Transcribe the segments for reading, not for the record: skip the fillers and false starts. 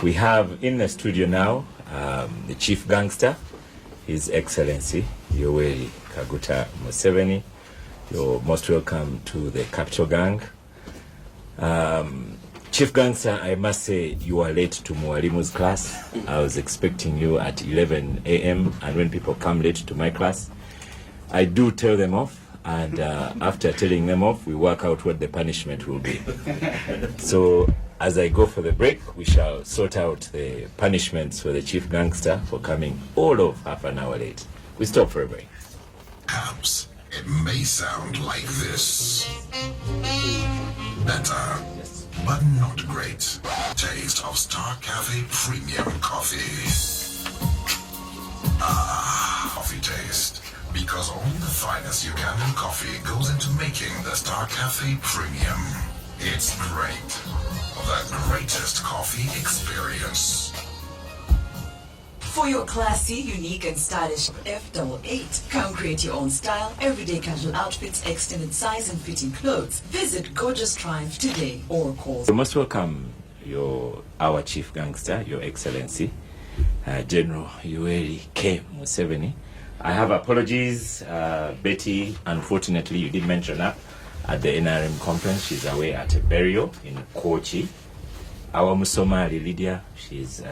We have in the studio now the chief gangster, His Excellency Yoweri Kaguta Museveni. You're most welcome to the Capital Gang. Chief Gangster, I must say you are late to Mwalimu's class. I was expecting you at 11 a.m. and when people come late to my class, I do tell them off, and after telling them off, we work out what the punishment will be. So as I go for the break, we shall sort out the punishments for the Chief Gangster for coming all of half an hour late. We stop for a break. Perhaps it may sound like this. Better, but not great. Taste of Star Cafe Premium Coffee. Ah, coffee taste. Because only the finest Ugandan coffee goes into making the Star Cafe Premium. It's great. The greatest coffee experience. For your classy, unique and stylish F88, come create your own style, everyday casual outfits, extended size and fitting clothes. Visit Gorgeous Triumph today or call. You must welcome our Chief Gangster, Your Excellency, General Yoweri K. Museveni. I have apologies, Betty, unfortunately you did mention her at the NRM conference. She's away at a burial in Kochi. Our Musomali Lydia, she's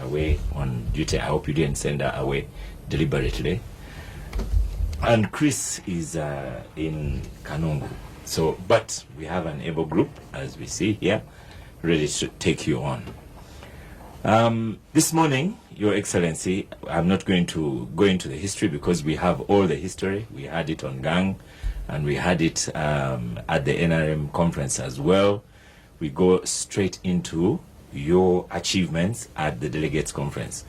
away on duty. I hope you didn't send her away deliberately. And Chris is in Kanungu. So, but we have an able group, as we see here, ready to take you on. This morning, Your Excellency, I'm not going to go into the history because we have all the history. We had it on Gang, and we had it at the NRM conference as well. We go straight into your achievements at the delegates conference.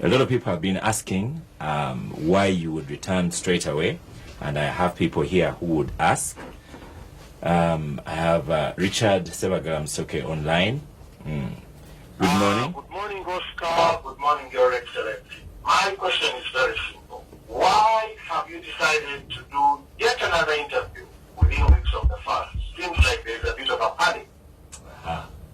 A lot of people have been asking why you would return straight away, and I have people here who would ask. I have Richard Sebagalamsoke online. Good morning. Good morning, Oscar. Good morning, Your Excellency. My question is very simple. Why have you decided to do yet another interview within weeks of the fast? Seems like there's a bit of a panic.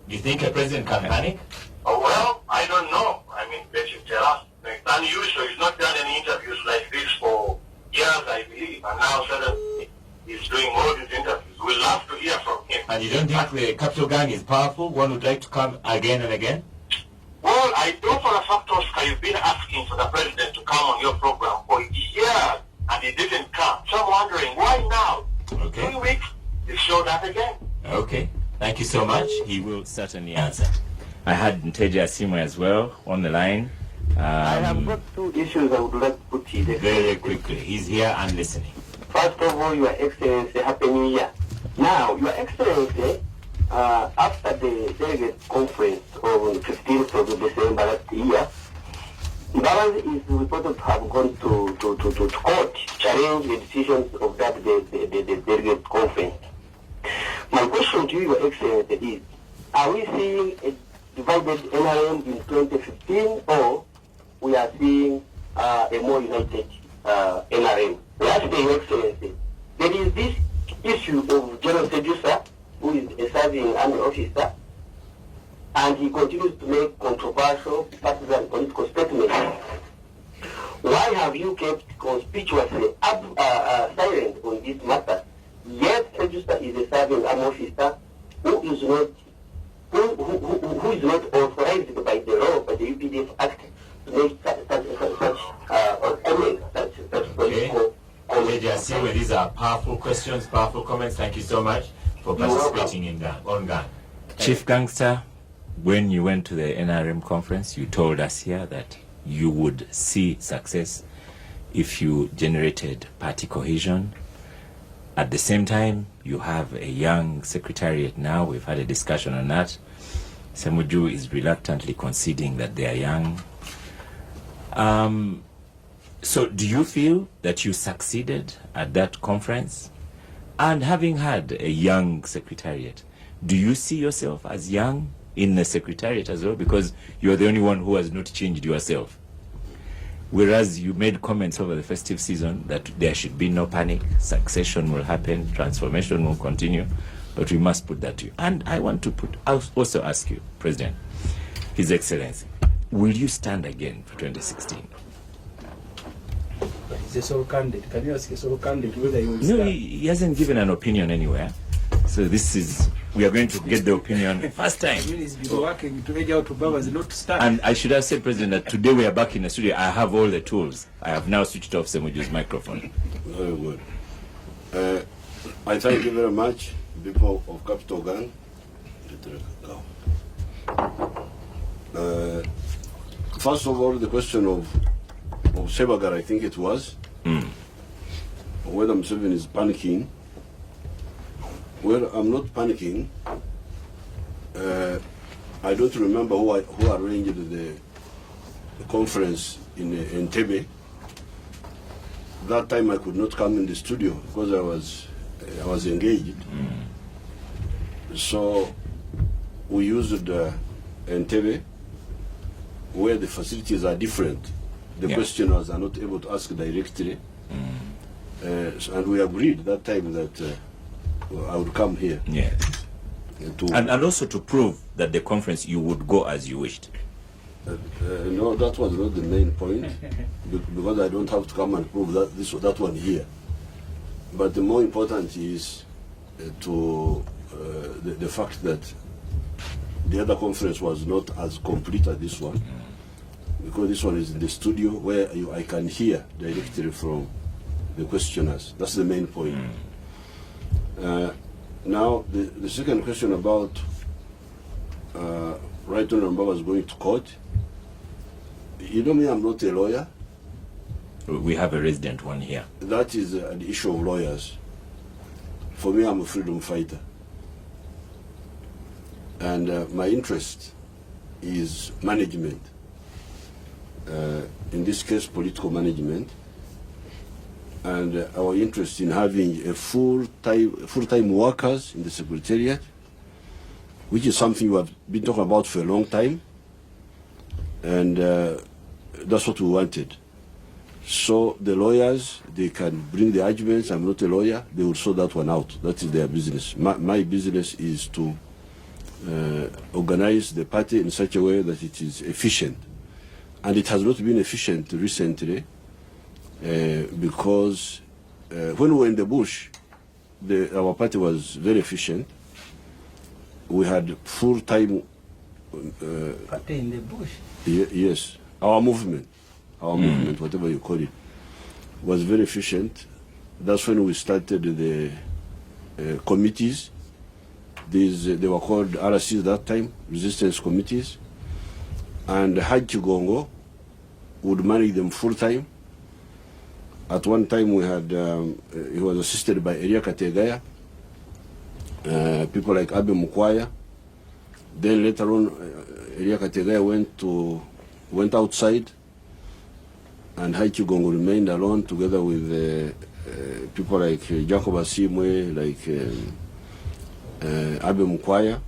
Do you think a president can panic? Oh, well, I don't know. I mean, let you tell us. It's unusual. He's not done any interviews like this for years, I believe. And now suddenly he's doing all these interviews. We'd love to hear from him. And you don't think the Capital Gang is powerful? One would like to come again and again? Well, I know for a fact, Oscar, you've been asking for the president to come on your program for years, and he didn't come. So I'm wondering, why now? Okay. 3 weeks, he showed up again. Okay. Thank you so much. He will certainly answer. I had Nteja Asimwe as well on the line. I have got two issues I would like to put to you. Very quickly. He's here and listening. First of all, Your Excellency, Happy New Year. Now, Your Excellency, after the delegate conference on the 15th of December last year, Mbabazi is reported to have gone to court to challenge the decisions of that the delegate conference. My question to you, Your Excellency, is, are we seeing a divided NRM in 2015, or we are seeing a more united NRM? Lastly, Your Excellency, there is this issue of General Sedusa, who is a serving army officer, and he continues to make controversial partisan political statements. Why have you kept conspicuously silent on this matter? Yet Sedusa is a serving army officer who is not authorized by the law, by the UPDF Act, to make such comments, such political comments. These are powerful questions, powerful comments. Thank you so much for participating in that. On Gang. Chief Gangster, when you went to the NRM conference, you told us here that you would see success if you generated party cohesion. At the same time, you have a young secretariat now. We've had a discussion on that. Ssemuju is reluctantly conceding that they are young. So do you feel that you succeeded at that conference? And having had a young secretariat, do you see yourself as young in the secretariat as well? Because you're the only one who has not changed yourself. Whereas you made comments over the festive season that there should be no panic, succession will happen, transformation will continue, but we must put that to you. And I want to also ask you, President, His Excellency, will you stand again for 2016? He's a sole candidate. Can you ask a sole candidate whether he will No, stand? he hasn't given an opinion anywhere. So we are going to get the opinion first time. I mean, he's been working to edge out Obamas not to stand. And I should have said, President, that today we are back in the studio. I have all the tools. I have now switched off Ssemuju's microphone. Very good. I thank you very much, people of Capital Gang. First of all, the question of Sebagar, I think it was, whether Museveni is panicking. Well, I'm not panicking. I don't remember who arranged the conference in Entebbe. That time I could not come in the studio because I was engaged. So we used Entebbe, where the facilities are different. The questioners are not able to ask directly. And we agreed that time that I would come here. Yes. And also to prove that the conference you would go as you wished. No, that was not the main point, because I don't have to come and prove that one here. But the more important is the fact that the other conference was not as complete as this one, because this one is in the studio where I can hear directly from the questioners. That's the main point. Now, the second question about Right Honorable was going to court. You know me, I'm not a lawyer. We have a resident one here. That is an issue of lawyers. For me, I'm a freedom fighter. And my interest is management. In this case, political management. And our interest in having a full-time workers in the Secretariat, which is something we have been talking about for a long time. And that's what we wanted. So the lawyers, they can bring the arguments. I'm not a lawyer. They will sort that one out. That is their business. My business is to organize the party in such a way that it is efficient. And it has not been efficient recently because when we were in the bush, our party was very efficient. We had full-time... Party in the bush? Yes. Our movement, whatever you call it, was very efficient. That's when we started the committees. They were called RCs that time, resistance committees. And Haji Gongo would manage them full-time. At one time we had, he was assisted by Elia Kategaya, people like Abe Mukwaya. Then later on, Elia Kategaya went outside, and Haji Gongo remained alone together with people like Jacob Asimwe, like Abe Mukwaya.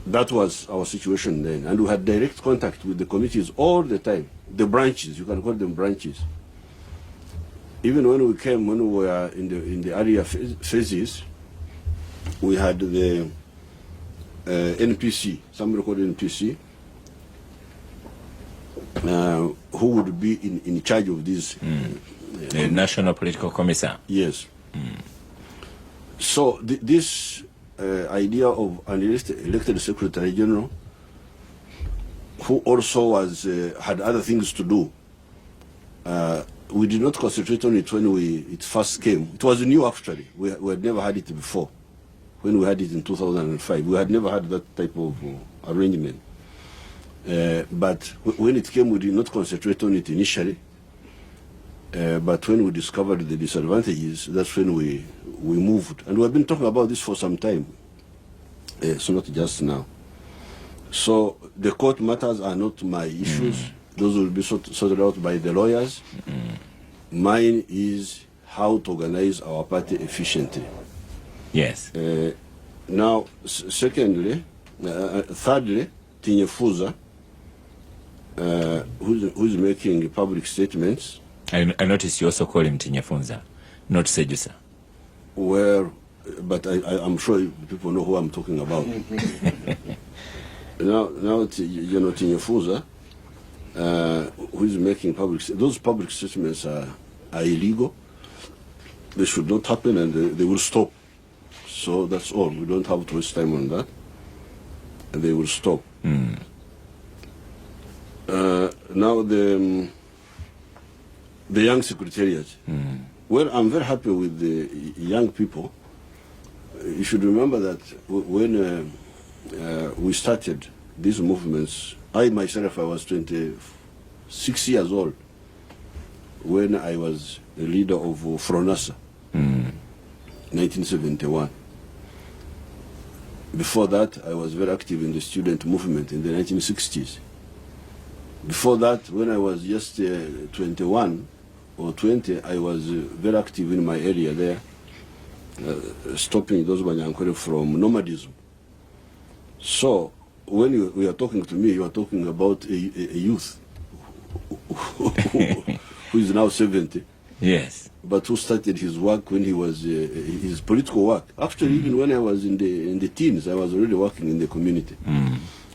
That was our situation then, and we had direct contact with the committees all the time. The branches, you can call them branches. Even when we were in the earlier phases, we had the NPC, somebody called NPC, who would be in charge of this. The National Political Commissar. Yes. So this idea of an elected Secretary General, who also had other things to do, we did not concentrate on it when it first came. It was new actually. We had never had it before. When we had it in 2005, we had never had that type of arrangement. But when it came, we did not concentrate on it initially. But when we discovered the disadvantages, that's when we moved. And we've been talking about this for some time. It's not just now. So the court matters are not my issues. Those will be sorted out by the lawyers. Mine is how to organize our party efficiently. Yes. Now, thirdly, Tinyefuza, who's making public statements. I noticed you also call him Tinyefunza, not Sejusa. Well, but I'm sure people know who I'm talking about. Now, Tinyefuza, who is making those public statements are illegal. They should not happen, and they will stop. So that's all. We don't have to waste time on that. And they will stop. Now the young secretariat. Well, I'm very happy with the young people. You should remember that when we started these movements, I myself, I was 26 years old when I was the leader of Fronasa, 1971. Before that, I was very active in the student movement in the 1960s. Before that, when I was just 21 or 20, I was very active in my area there, stopping those Banyankore from nomadism. So, when you are talking to me, you are talking about a youth who is now 70. Yes. But who started his work when he was, his political work. Actually, even when I was in the teens, I was already working in the community.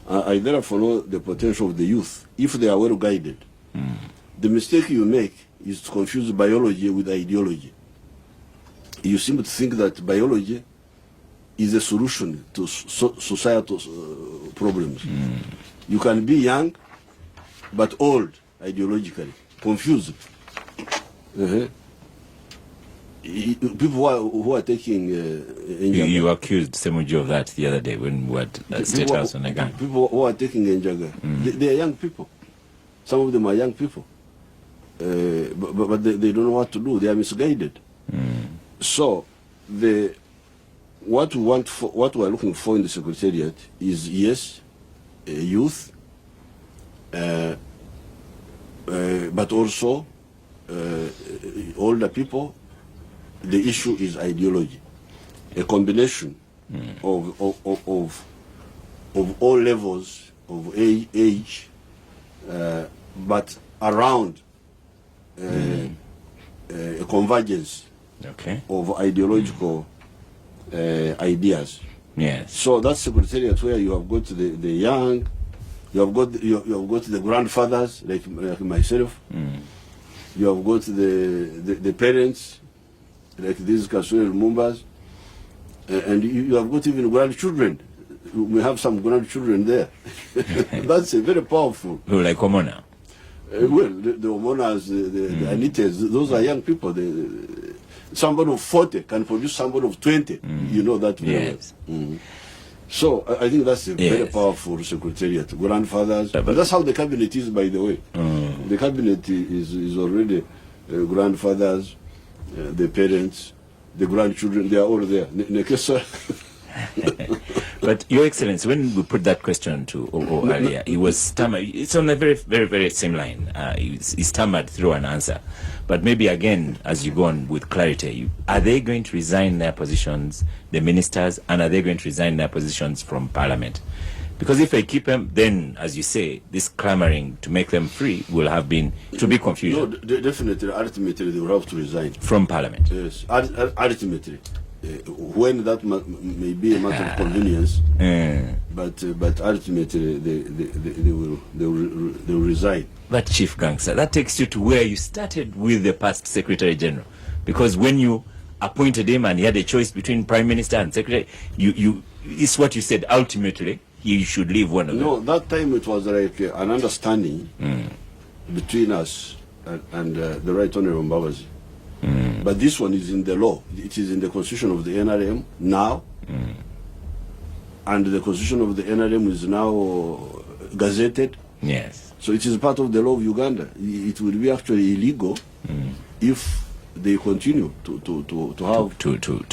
I therefore know the potential of the youth, if they are well guided. The mistake you make is to confuse biology with ideology. You seem to think that biology is a solution to societal problems. You can be young, but old ideologically, confused. People who are taking you accused Ssemuju of that the other day when we were at State House on Nganda. People who are taking Njaga, they are young people. Some of them are young people, but they don't know what to do. They are misguided. So what we are looking for in the secretariat is, yes, youth, but also older people. The issue is ideology, a combination of all levels of age, but around a convergence of ideological ideas. Yes. So that's secretariat where you have got the young, you have got the grandfathers like myself, you have got the parents like these Kasuri Lumumbas, and you have got even grandchildren. We have some grandchildren there. That's very powerful. Who like Omona? Well, the Omonas, the Anites, those are young people. Somebody of 40 can produce somebody of 20. You know that very well. So I think that's a very powerful secretariat. Grandfathers. But that's how the cabinet is, by the way. The cabinet is already grandfathers, the parents, the grandchildren, they are all there. But Your Excellency, when we put that question to O earlier, he was stammered. It's on a very, very, very same line. He stammered through an answer. But maybe again, as you go on with clarity, are they going to resign their positions, the ministers, and are they going to resign their positions from Parliament? Because if they keep them, then, as you say, this clamoring to make them free will have been to be confusion. No, definitely, ultimately, they will have to resign. From Parliament? Yes, ultimately. When that may be a matter of convenience, but ultimately they will resign. But Chief Gangster, that takes you to where you started with the past Secretary General, because when you appointed him and he had a choice between Prime Minister and Secretary, it's what you said. Ultimately, he should leave one of them. No, that time it was like an understanding between us and the Right Honourable Mbabazi. But this one is in the law. It is in the constitution of the NRM now, and the constitution of the NRM is now gazetted. Yes. So it is part of the law of Uganda. It will be actually illegal if they continue to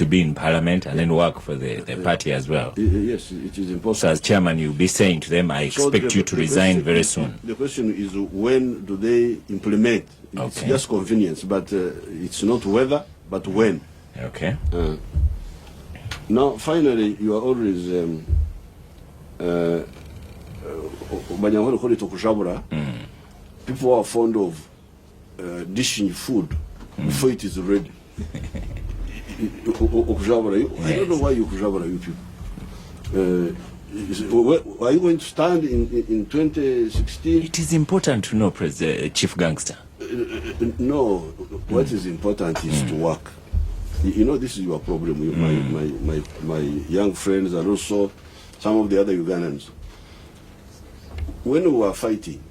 be in Parliament and then work for the party as well. Yes, it is impossible. So as chairman, you'll be saying to them, I expect you to resign very soon. The question is, when do they implement? It's just convenience, but it's not whether, but when. Okay. Now, finally, you are always people are fond of dishing food before it is ready. I don't know why you kujabura, you people. Are you going to stand in 2016? It is important to know, Chief Gangster. No, what is important is to work. You know, this is your problem. My young friends and also some of the other Ugandans. When we were fighting,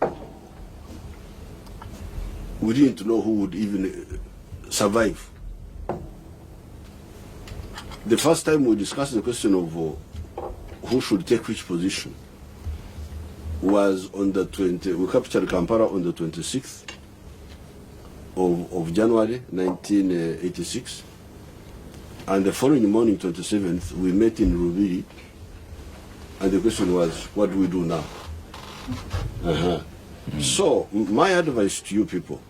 we didn't know who would even survive. The first time we discussed the question of who should take which position was on the 20. We captured Kampala on the 26th of January 1986, and the following morning, 27th, we met in Rubiri, and the question was, what do we do now? So my advice to you people,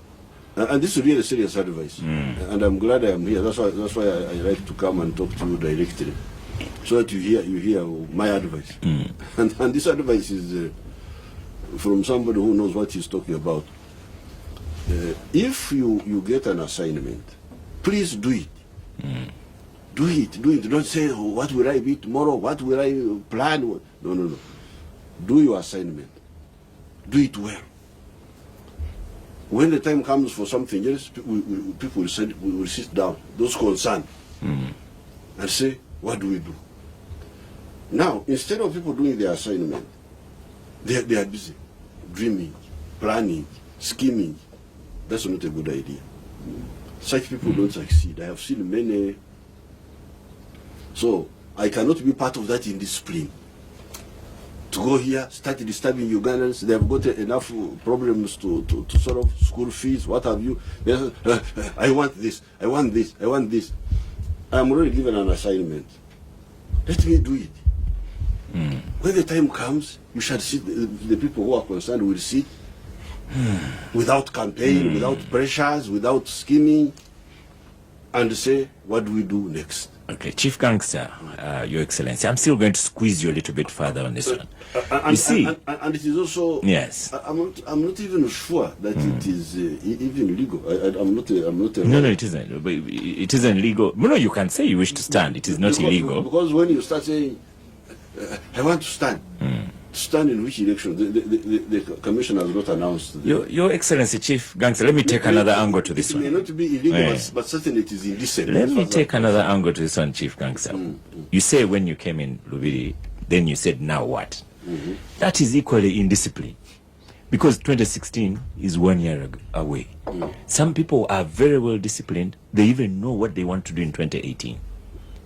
and this is really serious advice, and I'm glad I am here. That's why I like to come and talk to you directly, so that you hear my advice. And this advice is from somebody who knows what he's talking about. If you get an assignment, please do it. Do it. Don't say, oh, what will I be tomorrow? What will I plan? No. Do your assignment. Do it well. When the time comes for something else, people will sit down, those concerned, and say, what do we do? Now, instead of people doing their assignment, they are busy dreaming, planning, scheming. That's not a good idea. Such people don't succeed. I have seen many. So I cannot be part of that indiscipline. To go here, start disturbing Ugandans. They have got enough problems to solve, school fees, what have you. I want this, I want this, I want this. I'm already given an assignment. Let me do it. When the time comes, you shall see the people who are concerned will sit without campaign, without pressures, without scheming, and say, what do we do next? Okay, Chief Gangster, Your Excellency, I'm still going to squeeze you a little bit further on this one. And, you see, and it is also, yes. I'm not even sure that it is even legal. I'm not. No, it isn't. But it isn't legal. No, you can say you wish to stand. It is not illegal. Because when you start saying, I want to stand. Stand in which election? The commission has not announced. Your Excellency, Chief Gangster, let me take another angle to this one. It may not be illegal, but certainly it is indecent. Let me take another angle to this one, Chief Gangster. You say when you came in Lubiri, then you said, now what? That is equally indiscipline. Because 2016 is 1 year away. Some people are very well disciplined. They even know what they want to do in 2018.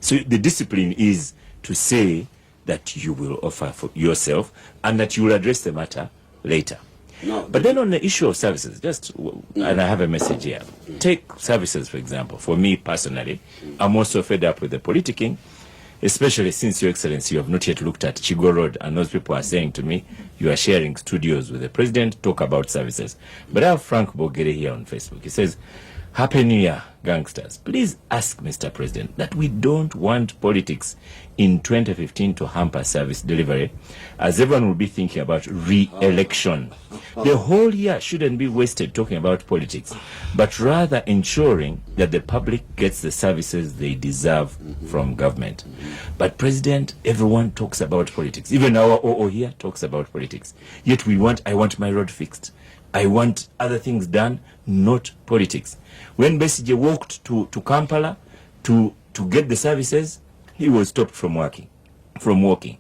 So the discipline is to say that you will offer for yourself and that you will address the matter later. No, but then on the issue of services, and I have a message here. Take services, for example. For me personally, I'm also fed up with the politicking, especially since, Your Excellency, you have not yet looked at Chigo Road, and those people are saying to me, you are sharing studios with the president, talk about services. But I have Frank Bogere here on Facebook. He says, Happy New Year, gangsters. Please ask Mr. President that we don't want politics in 2015 to hamper service delivery, as everyone will be thinking about re-election. The whole year shouldn't be wasted talking about politics, but rather ensuring that the public gets the services they deserve from government. But President, everyone talks about politics. Even our OO here talks about politics. Yet I want my road fixed. I want other things done, not politics. When Besigye walked to Kampala to get the services, he was stopped from walking.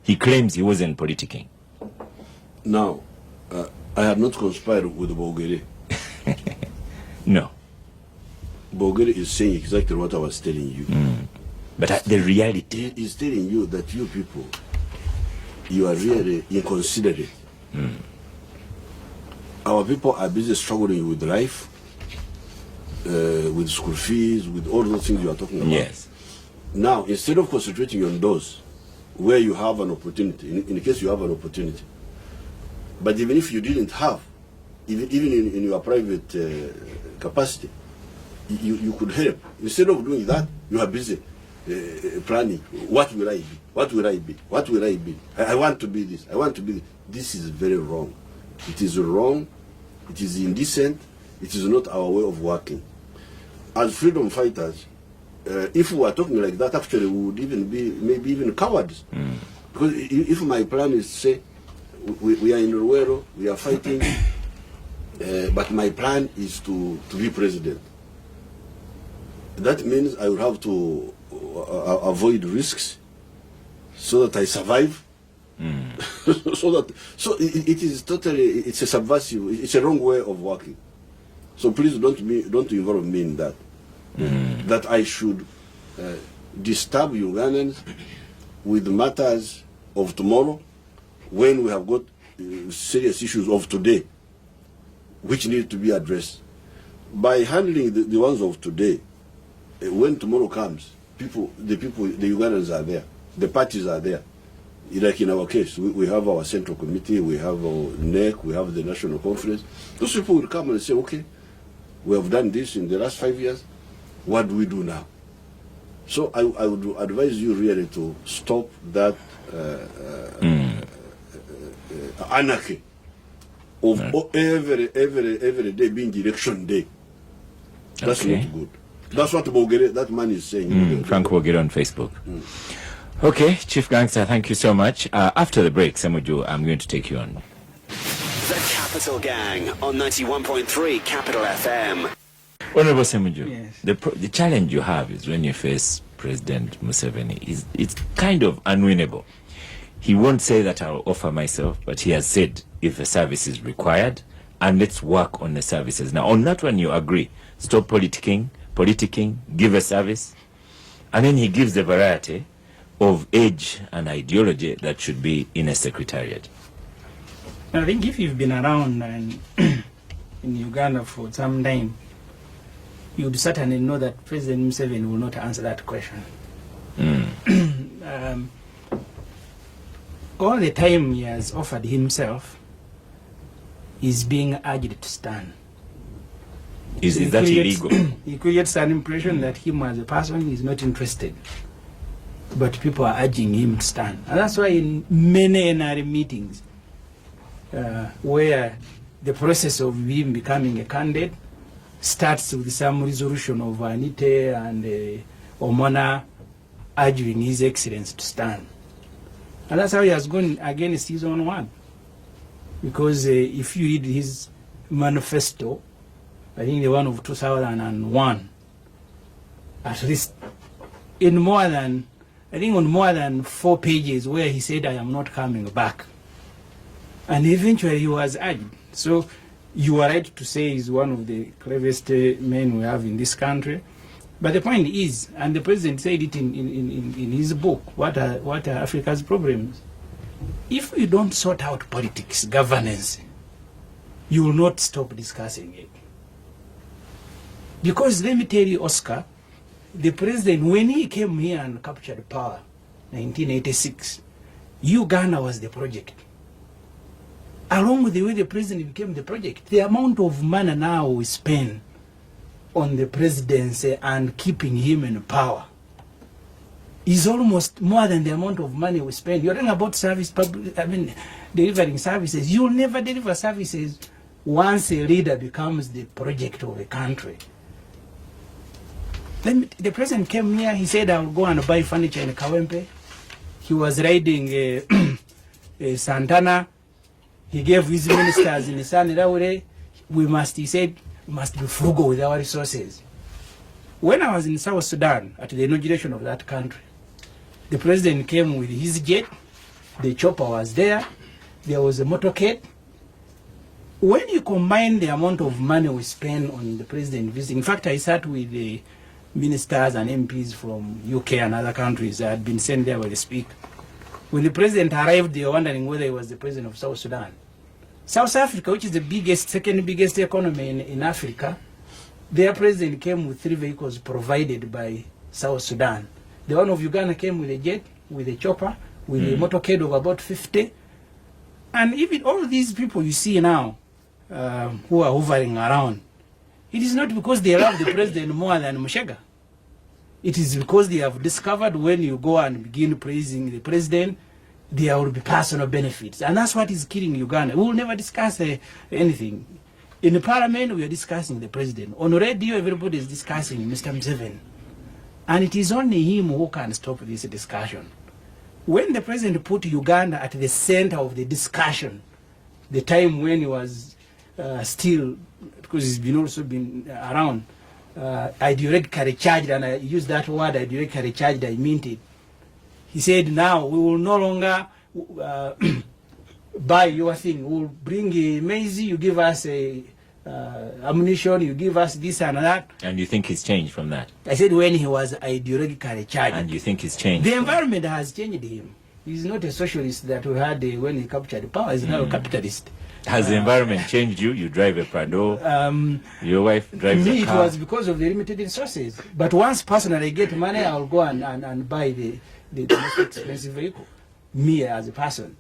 He claims he wasn't politicking. Now, I have not conspired with Bogere. No. Bogere is saying exactly what I was telling you. But the reality is telling you that you people, you are really inconsiderate. Our people are busy struggling with life, with school fees, with all those things you are talking about. Yes. Now, instead of concentrating on those where you have an opportunity, in case you have an opportunity, but even if you didn't have, even in your private capacity, you could help. Instead of doing that, you are busy planning. What will I be? What will I be? What will I be? I want to be this. I want to be this. This is very wrong. It is wrong. It is indecent. It is not our way of working. As freedom fighters, if we were talking like that, actually we would even be maybe even cowards. Because if my plan is, say, we are in Ruero, we are fighting, but my plan is to be president. That means I will have to avoid risks so that I survive. So it is totally, it's a subversive, it's a wrong way of working. So please don't involve me in that. That I should disturb Ugandans with matters of tomorrow when we have got serious issues of today which need to be addressed. By handling the ones of today, when tomorrow comes, the Ugandans are there, the parties are there. Like in our case, we have our central committee, we have our NEC, we have the national conference. Those people will come and say, okay, we have done this in the last 5 years, what do we do now? So I would advise you really to stop that anarchy of every day being election day. That's not good. That's what that man is saying. Frank Bogere on Facebook. Okay, Chief Gangster, thank you so much. After the break, Ssemuju, I'm going to take you on. The Capital Gang on 91.3 Capital FM. Honorable Ssemuju, Yes. the challenge you have is when you face President Museveni, it's kind of unwinnable. He won't say that I'll offer myself, but he has said if a service is required, and let's work on the services. Now, on that one, you agree. Stop politicking, give a service. And then he gives the variety of age and ideology that should be in a secretariat. I think if you've been around and in Uganda for some time, you'd certainly know that President Museveni will not answer that question. All the time he has offered himself is being urged to stand. Is that illegal? He creates an impression that him as a person is not interested. But people are urging him to stand. And that's why in many NRA meetings, where the process of him becoming a candidate starts with some resolution of Anite and Omona urging His Excellency to stand. And that's how he has gone against his own word. Because if you read his manifesto, I think the one of 2001, at least on more than 4 pages where he said, I am not coming back. And eventually he was urged. So you are right to say he's one of the cleverest men we have in this country. But the point is, and the president said it in his book, what are Africa's problems? If we don't sort out politics, governance, you will not stop discussing it. Because let me tell you, Oscar, the president, when he came here and captured power, 1986, Uganda was the project. Along with the way the president became the project, the amount of money now we spend on the presidency and keeping him in power is almost more than the amount of money we spend. You're talking about delivering services. You'll never deliver services once a leader becomes the project of a country. The president came here, he said, I'll go and buy furniture in Kawempe. He was riding Santana. He gave his ministers in Saniraure, he said, we must be frugal with our resources. When I was in South Sudan, at the inauguration of that country, the president came with his jet, the chopper was there was a motorcade. When you combine the amount of money we spend on the president visiting, in fact, I sat with the ministers and MPs from UK and other countries that had been sent there by the speaker. When the president arrived, they were wondering whether he was the president of South Sudan. South Africa, which is the second biggest economy in Africa, their president came with 3 vehicles provided by South Sudan. The one of Uganda came with a jet, with a chopper, with a motorcade of about 50. And even all these people you see now who are hovering around, it is not because they love the president more than Mushega. It is because they have discovered when you go and begin praising the president, there will be personal benefits. And that's what is killing Uganda. We will never discuss anything. In the parliament, we are discussing the president. On radio, everybody is discussing Mr. Museveni. And it is only him who can stop this discussion. when the president put Uganda at the center of the discussion, the time when he was still, because he's been also been around, ideologically charged, and I use that word ideologically charged, I meant it. He said, now we will no longer buy your thing. We'll bring a maize, you give us a ammunition, you give us this and that. And you think he's changed from that? I said when he was ideologically charged. And you think he's changed? The environment has changed him. He's not a socialist that we had when he captured power. He's now a capitalist. Has the environment changed you? You drive a Prado, your wife drives me, a car. It was because of the limited resources. But once personally I get money, I'll go and buy the most expensive vehicle, me as a person.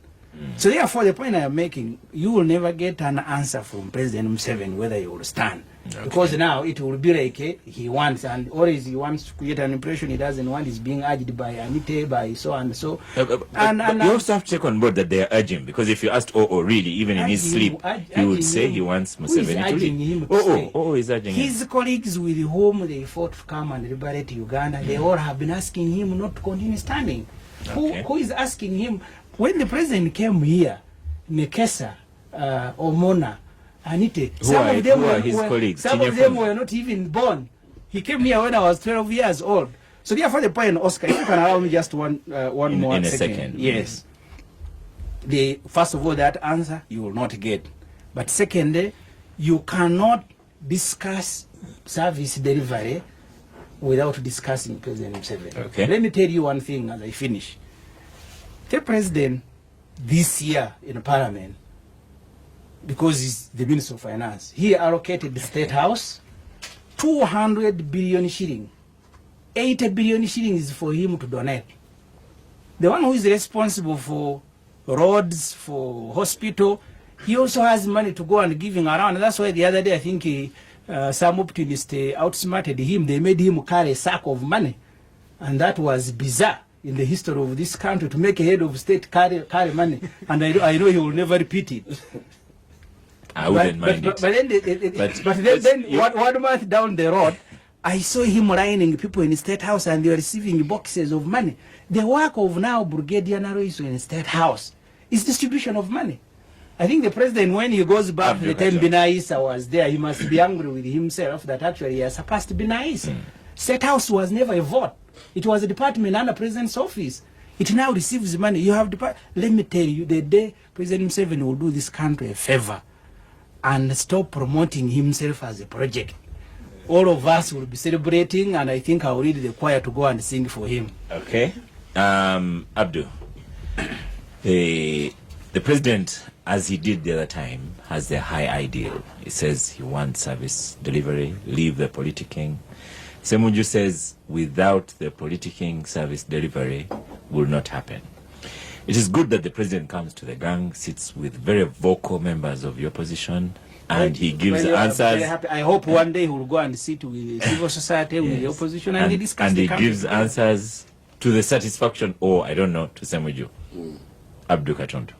So therefore, the point I am making, you will never get an answer from President Museveni whether he will stand. Okay. Because now it will be like he wants, and always he wants to create an impression he doesn't want, is being urged by Anite, by so and so. But you also have to check on board that they are urging, because if you asked really, even in his sleep, he would say he wants Museveni to leave. He's urging him. His colleagues with whom they fought to come and liberate Uganda, they all have been asking him not to continue standing. Okay. Who is asking him? When the president came here, Nekesa, Omona, Anite, some of them were his colleagues. Some of them were not even born. He came here when I was 12 years old. So therefore the point, Oscar, if you can allow me just one more second. Yes. First of all, that answer you will not get. But secondly, you cannot discuss service delivery without discussing President Museveni. Okay. Let me tell you one thing as I finish. The president this year in Parliament, because he's the Minister of Finance, he allocated the State House 200 billion shilling. 80 billion shillings for him to donate. The one who is responsible for roads, for hospital, he also has money to go and giving around. That's why the other day I think some optimists outsmarted him. They made him carry a sack of money. And that was bizarre in the history of this country, to make a head of state carry money. And I know he will never repeat it. I wouldn't mind it. But then one month down the road, I saw him lining people in the State House and they were receiving boxes of money. The work of now Brigadier Naroiso in the State House is distribution of money. I think the president, when he goes back to the time Binaisa was there, he must be angry with himself that actually he has surpassed Binaisa. State House was never a vote. It was a department under President's office. It now receives money. You have let me tell you, the day President Museveni will do this country a favor and stop promoting himself as a project, all of us will be celebrating, and I think I will lead the choir to go and sing for him. Okay. Abdul, the president, as he did the other time, has the high ideal. He says he wants service delivery, leave the politicking. Ssemuju says without the politicking, service delivery will not happen. It is good that the president comes to the gang, sits with very vocal members of your opposition, and he gives answers. I hope one day he will go and sit with civil society, with the opposition, and he discuss. And he gives answers to the satisfaction, or I don't know, to Ssemuju. Abdul Katonto.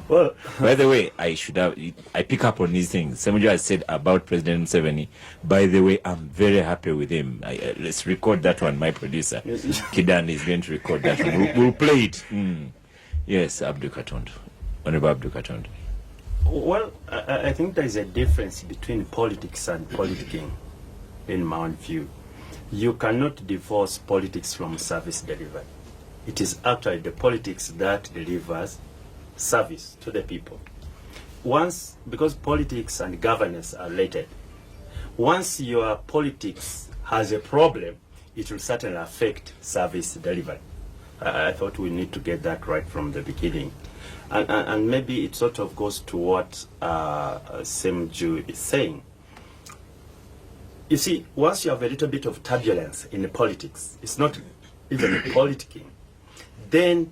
Well, by the way, I pick up on these things. Ssemuju has said about President Museveni. By the way, I'm very happy with him. Let's record that one. My producer, Kidan, is going to record that one. We'll play it. Yes, Abdul Katonto. Honorable Abdul Katonto. Well, I think there is a difference between politics and politicking, in my view. You cannot divorce politics from service delivery. It is actually the politics that delivers service to the people. Because politics and governance are related, once your politics has a problem, it will certainly affect service delivery. I thought we need to get that right from the beginning. And maybe it sort of goes to what Ssemuju is saying. You see, once you have a little bit of turbulence in the politics, it's not even politicking, then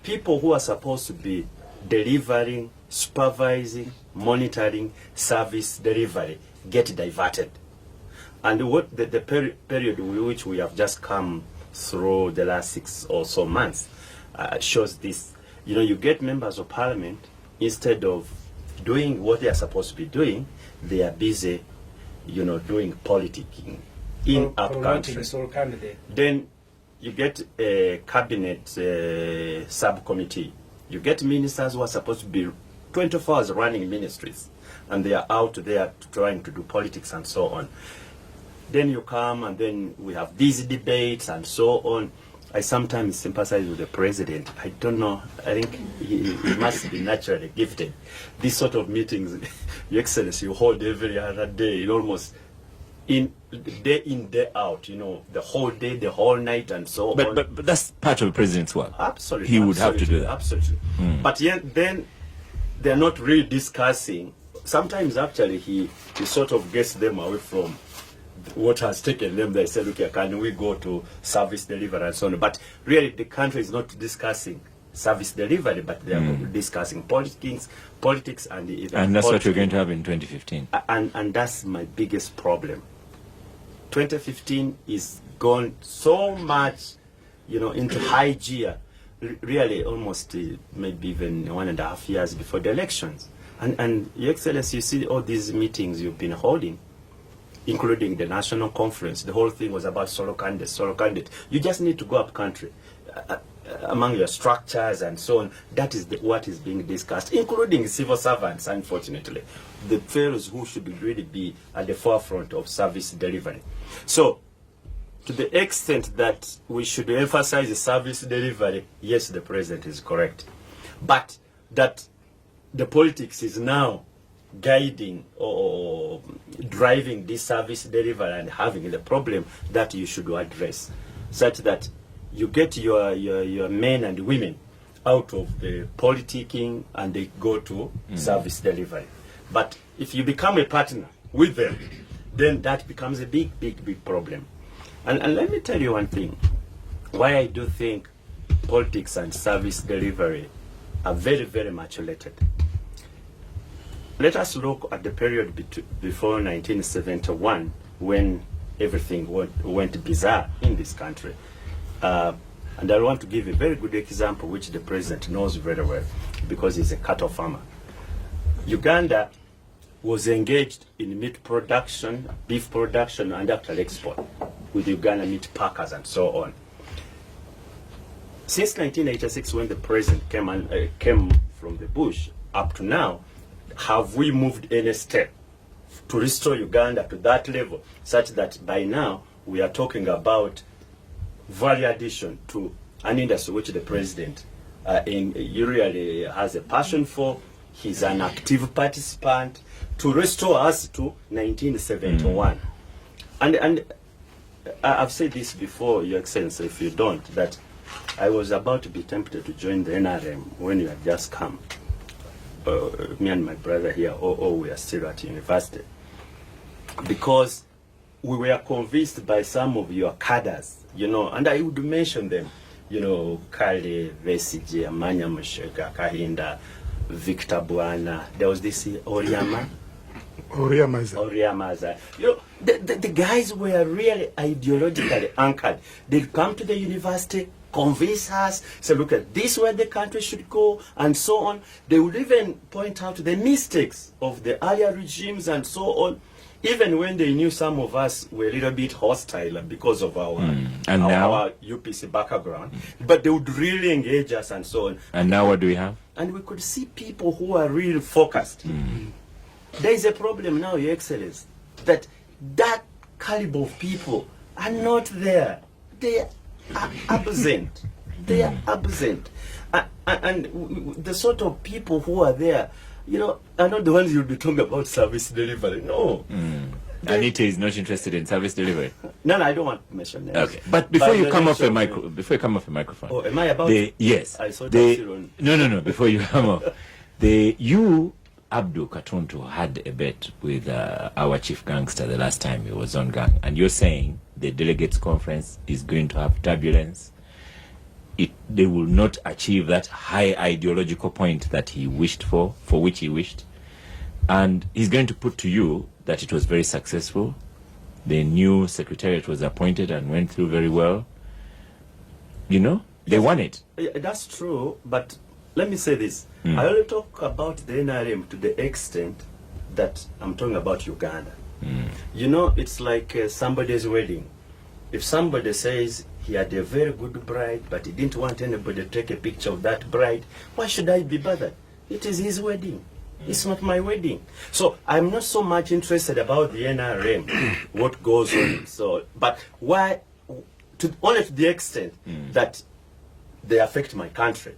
people who are supposed to be delivering, supervising, monitoring service delivery get diverted. And what the period which we have just come through the last 6 or so months shows this. You know, you get members of parliament, instead of doing what they are supposed to be doing, they are busy, doing politicking in our country. Then you get a cabinet subcommittee. You get ministers who are supposed to be 24 hours running ministries, and they are out there trying to do politics and so on. Then you come, and then we have these debates and so on. I sometimes sympathize with the president. I don't know. I think he must be naturally gifted. These sort of meetings, Your Excellency, you hold every other day, almost day in, day out, the whole day, the whole night, and so on. But that's part of the president's work. Absolutely. He would have to do that. Absolutely. But yet, then they're not really discussing. Sometimes, actually, he sort of gets them away from what has taken them. They say, look, can we go to service delivery and so on? But really, the country is not discussing service delivery, but they are discussing politics, and even. And that's what we're going to have in 2015. And that's my biggest problem. 2015 is gone so much, into high gear. Really, almost maybe even 1.5 years before the elections. And Your Excellency, you see all these meetings you've been holding, including the national conference. The whole thing was about solo candidate. You just need to go up country among your structures and so on. That is what is being discussed, including civil servants, unfortunately, the fellows who should really be at the forefront of service delivery. So, to the extent that we should emphasize the service delivery, yes, the president is correct. But that the politics is now guiding or driving this service delivery and having the problem that you should address, such that you get your men and women out of the politicking and they go to service delivery. But if you become a partner with them, then that becomes a big problem. And let me tell you one thing, why I do think politics and service delivery are very, very much related. Let us look at the period before 1971, when everything went bizarre in this country. And I want to give a very good example, which the president knows very well, because he's a cattle farmer. Uganda was engaged in meat production, beef production, and actual export with Uganda meat packers and so on. Since 1986, when the president came from the bush, up to now, have we moved any step to restore Uganda to that level, such that by now we are talking about value addition to an industry which the president really has a passion for? He's an active participant to restore us to 1971. And I've said this before, Your Excellency, if you don't, that I was about to be tempted to join the NRM when you had just come. Me and my brother here, we are still at university. Because we were convinced by some of your cadres, and I would mention them, Kale, Vesije, Amanya Mushega, Kahinda, Victor Buana, there was this Oriamaza. The guys were really ideologically anchored. They'd come to the university, convince us, say, look, at this where the country should go, and so on. They would even point out the mistakes of the earlier regimes and so on, even when they knew some of us were a little bit hostile because of our UPC background. But they would really engage us and so on. And now what do we have? And we could see people who are really focused. There is a problem now, Your Excellency, that caliber of people are not there. They are absent. They are absent. And the sort of people who are there, are not the ones you'll be talking about service delivery. No. Anita is not interested in service delivery. No, I don't want to mention that. Okay, but before you come off the microphone. Oh, am I about? Yes. I saw No. Before you come off, you, Abdul Katuntu, had a bet with our chief gangster the last time he was on gang, and you're saying the delegates conference is going to have turbulence. They will not achieve that high ideological point that he wished for which he wished. And he's going to put to you that it was very successful. The new secretariat was appointed and went through very well. They won it. That's true, but let me say this. I only talk about the NRM to the extent that I'm talking about Uganda. It's like somebody's wedding. If somebody says he had a very good bride, but he didn't want anybody to take a picture of that bride. Why should I be bothered? It is his wedding. It's not my wedding. So I'm not so much interested about the NRM, what goes on. So, but why, only to the extent that they affect my country,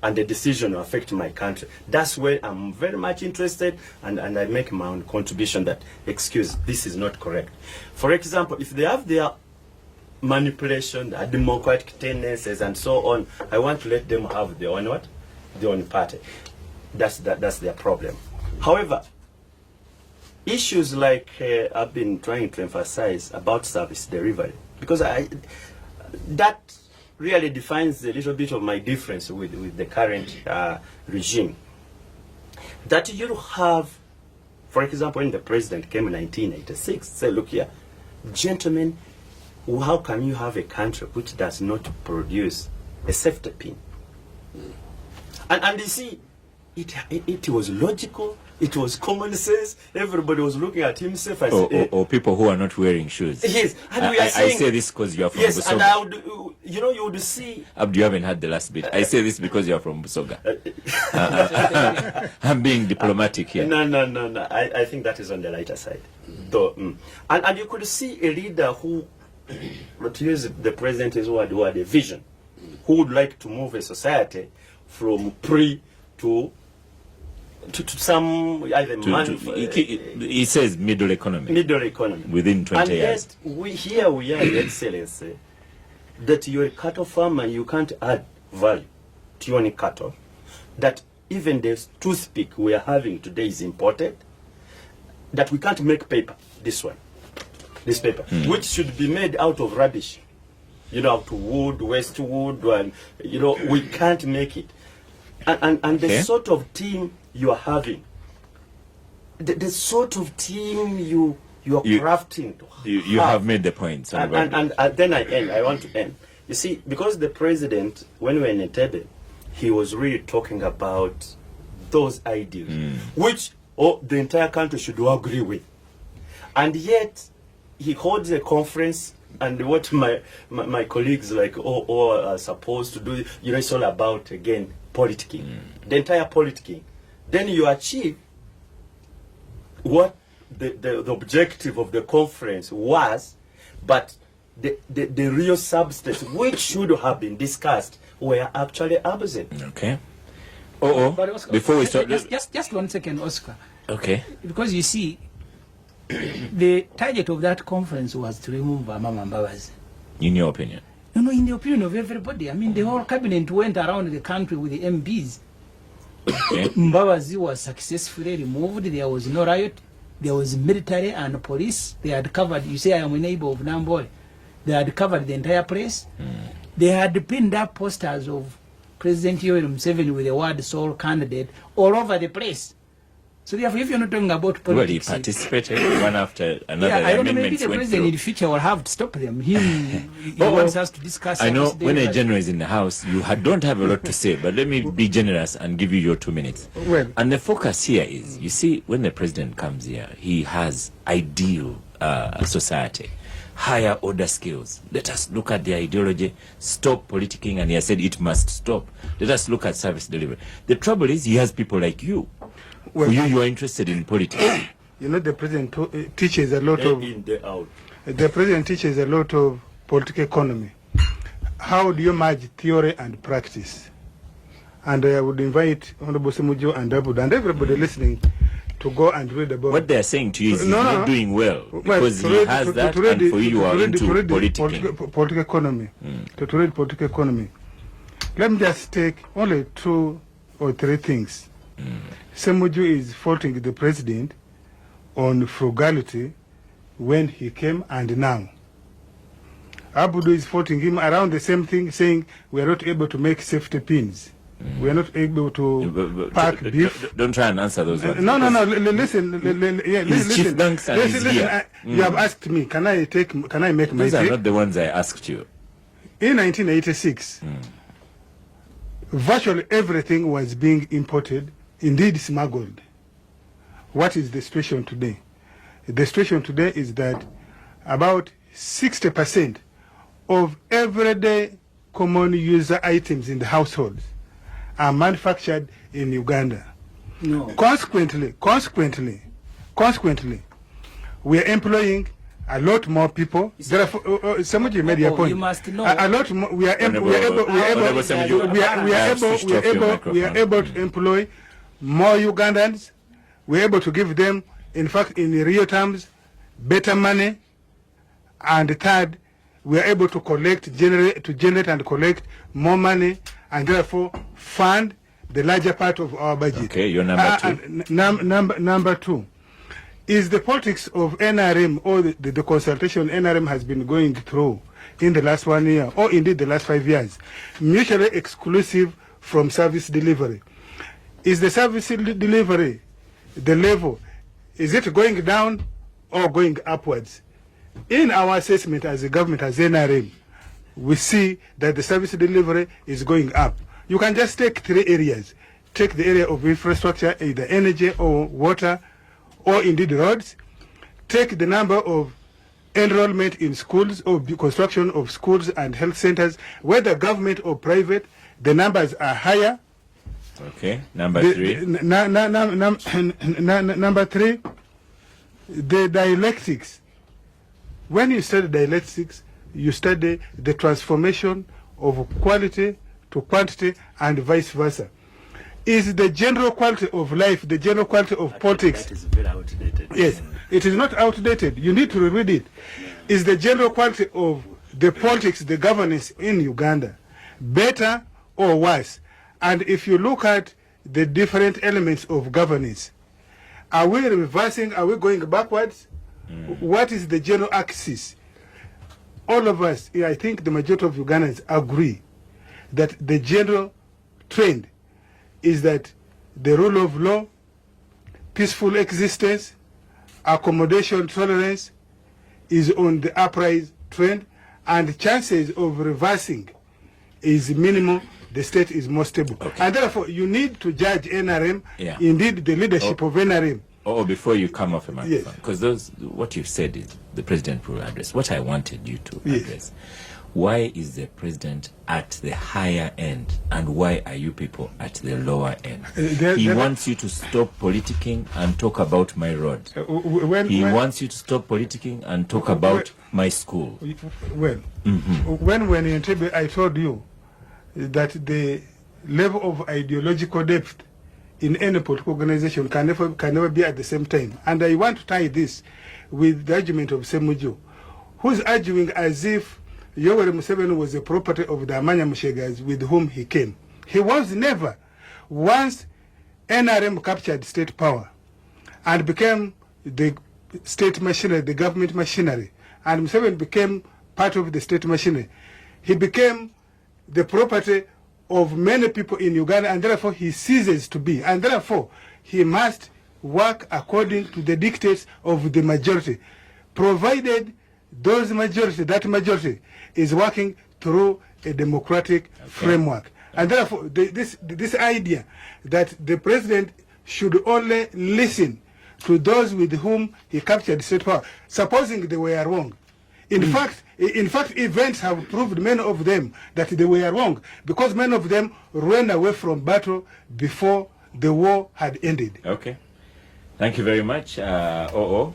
and the decision will affect my country. That's where I'm very much interested, and I make my own contribution that, excuse, this is not correct. For example, if they have their manipulation, their democratic tendencies, and so on, I want to let them have their own what? Their own party. That's their problem. However, issues like I've been trying to emphasize about service delivery, because that really defines a little bit of my difference with the current regime. That you have, for example, when the president came in 1986, say, look here, gentlemen, how can you have a country which does not produce a safety pin? And you see, it was logical, it was common sense, everybody was looking at himself as... Or people who are not wearing shoes. Yes, and we are saying... I say this because you are from Busoga. Busoga. And I would, you would see... You haven't had the last bit. I say this because you are from Busoga. I'm being diplomatic here. No. I think that is on the lighter side. Though, and you could see a leader who, to use the president's word, who had a vision, who would like to move a society from pre to some either he says middle economy. Middle economy. Within 20 years. And yet, we are in excellency that you're a cattle farmer, you can't add value to your own cattle. That even the toothpick we are having today is imported. That we can't make paper, this paper, which should be made out of rubbish. Out of wood, waste wood, and we can't make it. And the sort of team you are having, the sort of team you are crafting. You have made the point. And then I want to end. You see, because the president, when we were in Entebbe, he was really talking about those ideals, which the entire country should agree with. And yet, he holds a conference, and what my colleagues are supposed to do, it's all about, again, politicking. The entire politicking. Then you achieve what the objective of the conference was, but the real substance, which should have been discussed, were actually absent. Okay. But Oscar, before we start... Just 1 second, Oscar. Okay. Because you see, the target of that conference was to remove Mama Mbabazi. In your opinion? No, in the opinion of everybody. I mean, the whole cabinet went around the country with the MPs. Okay. Mbabazi was successfully removed. There was no riot. There was military and police. They had covered, you say I am a neighbor of Namboy. They had covered the entire place. They had pinned up posters of President Museveni with the word sole candidate all over the place. So therefore, if you're not talking about politics... Well, he participated one after another. Yeah, I don't know, maybe the president in the future will have to stop them. He wants us to discuss... I know when a general is in the house, you don't have a lot to say, but let me be generous and give you your 2 minutes. Well, and the focus here is, you see, when the president comes here, he has ideal society, higher order skills. Let us look at the ideology, stop politicking, and he has said it must stop. Let us look at service delivery. The trouble is, he has people like you. Well, for you are interested in politics. The president teaches a lot of... In the out. The president teaches a lot of political economy. How do you merge theory and practice? And I would invite Honorable Ssemuju and Abud and everybody listening to go and read about... What they are saying to you is he's not doing well, because he has that, and for you are into political economy. To read political economy. Let me just take only 2 or 3 things. Ssemuju is faulting the president on frugality when he came and now. Abudu is faulting him around the same thing, saying we are not able to make safety pins. We are not able to pack beef. Don't try and answer those ones. No. Listen. Listen. You have asked me. Can I make my Those are take? not the ones I asked you. In 1986, virtually everything was being imported, indeed smuggled. What is the situation today? The situation today is that about 60% of everyday common user items in the households are manufactured in Uganda. No. Consequently, we are employing a lot more people. Therefore, Ssemuju made your point. You must know. A lot more. We are able to employ more Ugandans. We are able to give them, in fact, in real terms, better money. And third, we are able to generate and collect more money, and therefore fund the larger part of our budget. Okay, your number two. Number two is the politics of NRM, or the consultation NRM has been going through in the last 1 year, or indeed the last 5 years, mutually exclusive from service delivery. Is the service delivery, the level, is it going down or going upwards? In our assessment as a government, as NRM, we see that the service delivery is going up. You can just take 3 areas. Take the area of infrastructure, either energy or water, or indeed roads. Take the number of enrollment in schools, or construction of schools and health centers, whether government or private, the numbers are higher. Okay, number three. Number three, the dialectics. When you study dialectics, you study the transformation of quality to quantity and vice versa. Is the general quality of life, the general quality of politics? That is very outdated. Yes, it is not outdated. You need to reread it. Is the general quality of the politics, the governance in Uganda, better or worse? And if you look at the different elements of governance, are we reversing? Are we going backwards? What is the general axis? All of us, I think the majority of Ugandans agree that the general trend is that the rule of law, peaceful existence, accommodation, tolerance is on the uprise trend, and chances of reversing is minimal. The state is more stable. Okay. And therefore, you need to judge NRM, indeed the leadership of NRM. Before you come off a microphone, because what you've said is the president will address. What I wanted you to address, why is the president at the higher end, and why are you people at the lower end? He wants you to stop politicking and talk about my road. He wants you to stop politicking and talk about my school. Well, when in Entebbe, I told you that the level of ideological depth in any political organization can never be at the same time. And I want to tie this with the argument of Ssemuju, who's arguing as if Yoweri Museveni was the property of the Amanya Mushegas with whom he came. He was never. Once NRM captured state power and became the state machinery, the government machinery, and Museveni became part of the state machinery, he became the property of many people in Uganda, and therefore he ceases to be. And therefore, he must work according to the dictates of the majority, provided that majority is working through a democratic framework. And therefore, this idea that the president should only listen to those with whom he captured state power, supposing they were wrong. In fact, events have proved many of them that they were wrong, because many of them ran away from battle before the war had ended. Okay. Thank you very much.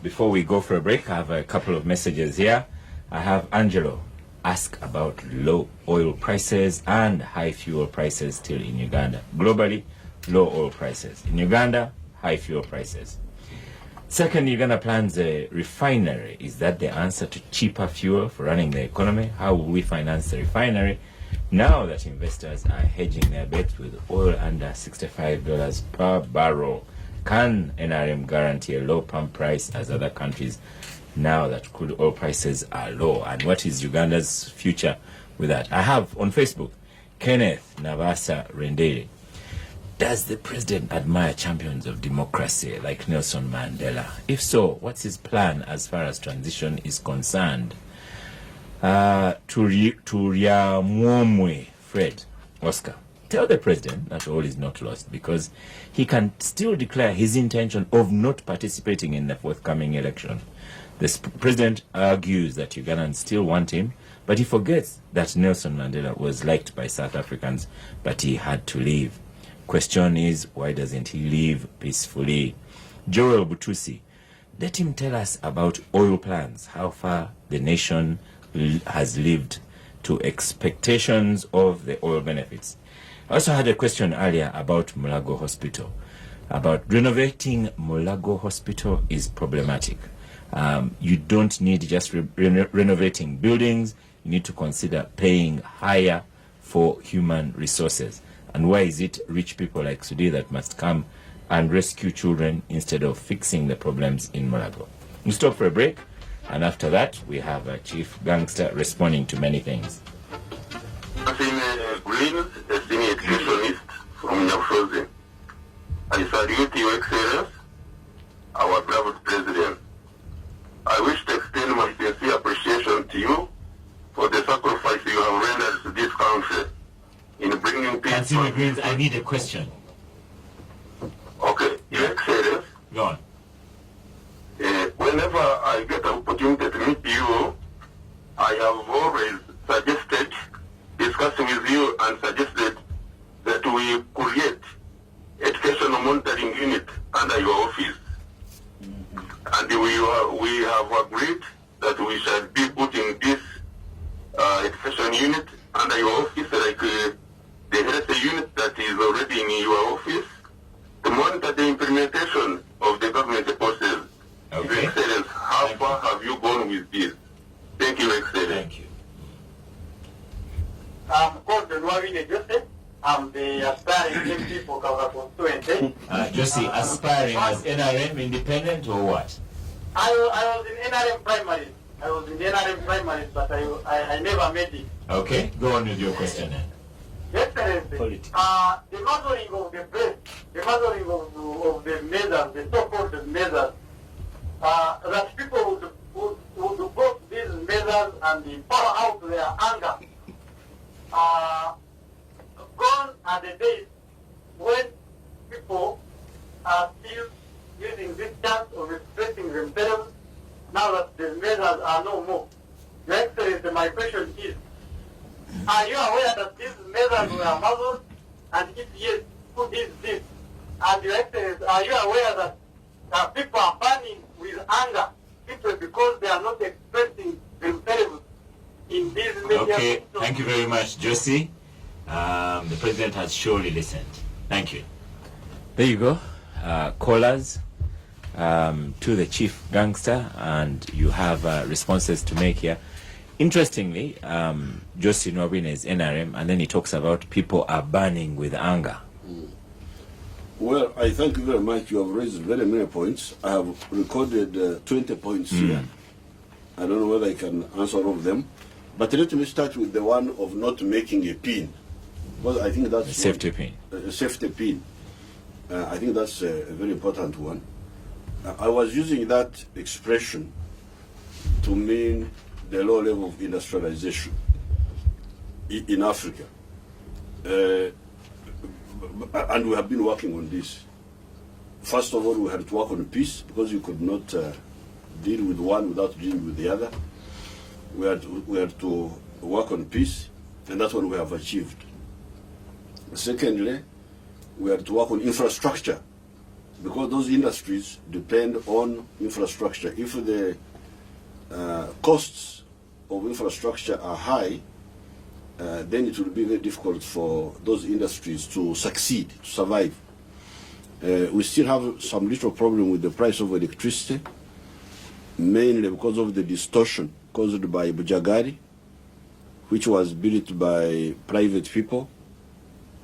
Before we go for a break, I have a couple of messages here. I have Angelo ask about low oil prices and high fuel prices still in Uganda. Globally, low oil prices. In Uganda, high fuel prices. Second, Uganda plans a refinery. Is that the answer to cheaper fuel for running the economy? How will we finance the refinery now that investors are hedging their bets with oil under $65 per barrel? Can NRM guarantee a low pump price as other countries now that crude oil prices are low? And what is Uganda's future with that? I have on Facebook, Kenneth Navasa Rendere. Does the president admire champions of democracy like Nelson Mandela? If so, what's his plan as far as transition is concerned? Turiamwomwe Fred Oscar. Tell the president that all is not lost, because he can still declare his intention of not participating in the forthcoming election. The president argues that Ugandans still want him, But he forgets that Nelson Mandela was liked by South Africans, but he had to leave. Question is, why doesn't he leave peacefully? Joel Butusi, let him tell us about oil plans, how far the nation has lived to expectations of the oil benefits. I also had a question earlier about Mulago Hospital. About renovating Mulago Hospital is problematic. You don't need just renovating buildings. You need to consider paying higher for human resources. And why is it rich people like Sudi that must come and rescue children instead of fixing the problems in Mulago? We stop for a break, and after that we have a chief gangster responding to many things. Greens, a senior educationist from Nyafroze. I salute Your Excellence, our beloved President. I wish to extend my sincere appreciation to you for the sacrifice you have rendered to this country in bringing peace. Consumer Greens, I need a question. Okay, Your Excellence. Go on. Whenever I get an opportunity to meet you, I have always suggested, discussing with you and suggested that we create educational monitoring unit under your office. And we have agreed that we shall be putting this education unit under your office, like the health unit that is already in your office, to monitor the implementation of the government policies. Okay. Your Excellency, how far have you gone with this? Thank you, Excellency. Thank you. I'm called Nwabine Joseph. I'm the aspiring MP for Kaura constituency. Josie, aspiring as NRM independent or what? I was in NRM primaries. I was in the NRM primaries, but I never made it. Okay, go on with your question then. Excellency, Politics. the measuring of the breast, the measuring of the measures, the so-called measures, that people would go to these measures and pour out their anger. Gone are the days when people are still using this chance of expressing themselves now that the measures are no more. Your Excellency, my question is, are you aware that these measures were muzzled? And if yes, who did this? And Your Excellency, are you aware that people are burning with anger simply because they are not expressing themselves in these media? Okay, thank you very much, Josie. The president has surely listened. Thank you. There you go. Callers to the chief gangster, and you have responses to make here. Interestingly, Josie Nwabine is NRM, and then he talks about people are burning with anger. Well, I thank you very much. You have raised very many points. I have recorded 20 points here. I don't know whether I can answer all of them. But let me start with the one of not making a pin. Because I think that's... A safety pin. A safety pin. I think that's a very important one. I was using that expression to mean the low level of industrialization in Africa. And we have been working on this. First of all, we had to work on peace, because you could not deal with one without dealing with the other. We had to work on peace, and that's what we have achieved. Secondly, we had to work on infrastructure, because those industries depend on infrastructure. If the costs of infrastructure are high, then it will be very difficult for those industries to succeed, to survive. We still have some little problem with the price of electricity, mainly because of the distortion caused by Bujagari, which was built by private people.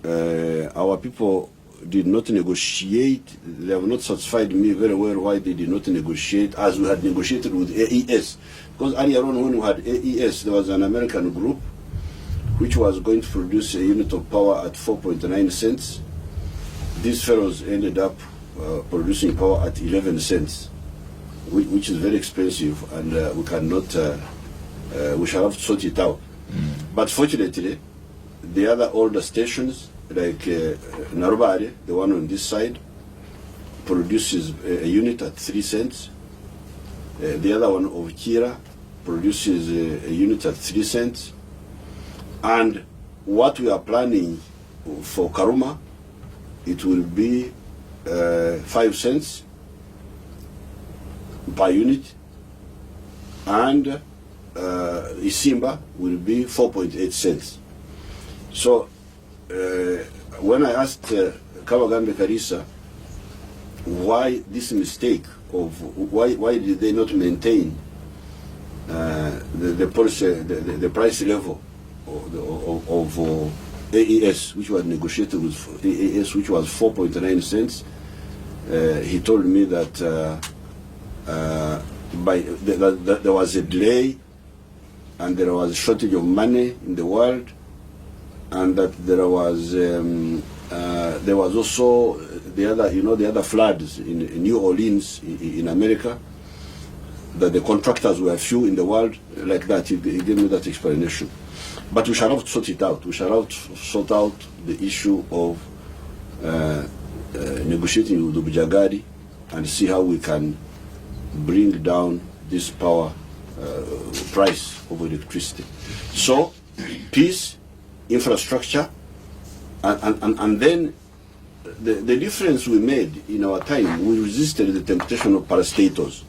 Our people did not negotiate. They have not satisfied me very well why they did not negotiate as we had negotiated with AES. Because earlier on, when we had AES, there was an American group which was going to produce a unit of power at 4.9 cents. These fellows ended up producing power at 11 cents, which is very expensive, and we cannot, we shall have to sort it out. But fortunately, the other older stations, like Narubare, the one on this side, produces a unit at 3 cents. The other one of Kira produces a unit at 3 cents. And what we are planning for Karuma, it will be 5 cents per unit, and Isimba will be 4.8 cents. So when I asked Kabagambe Karisa why this mistake of why did they not maintain the policy, the price level of AES, which was negotiated with AES, which was 4.9 cents, he told me that that there was a delay, and there was a shortage of money in the world, and that there was also the other floods in New Orleans in America, that the contractors were few in the world, like that. He gave me that explanation. But we shall have to sort it out. We shall have to sort out the issue of negotiating with Ubujagari and see how we can bring down this power price of electricity. So, peace, infrastructure, and then the difference we made in our time, we resisted the temptation of parastatals.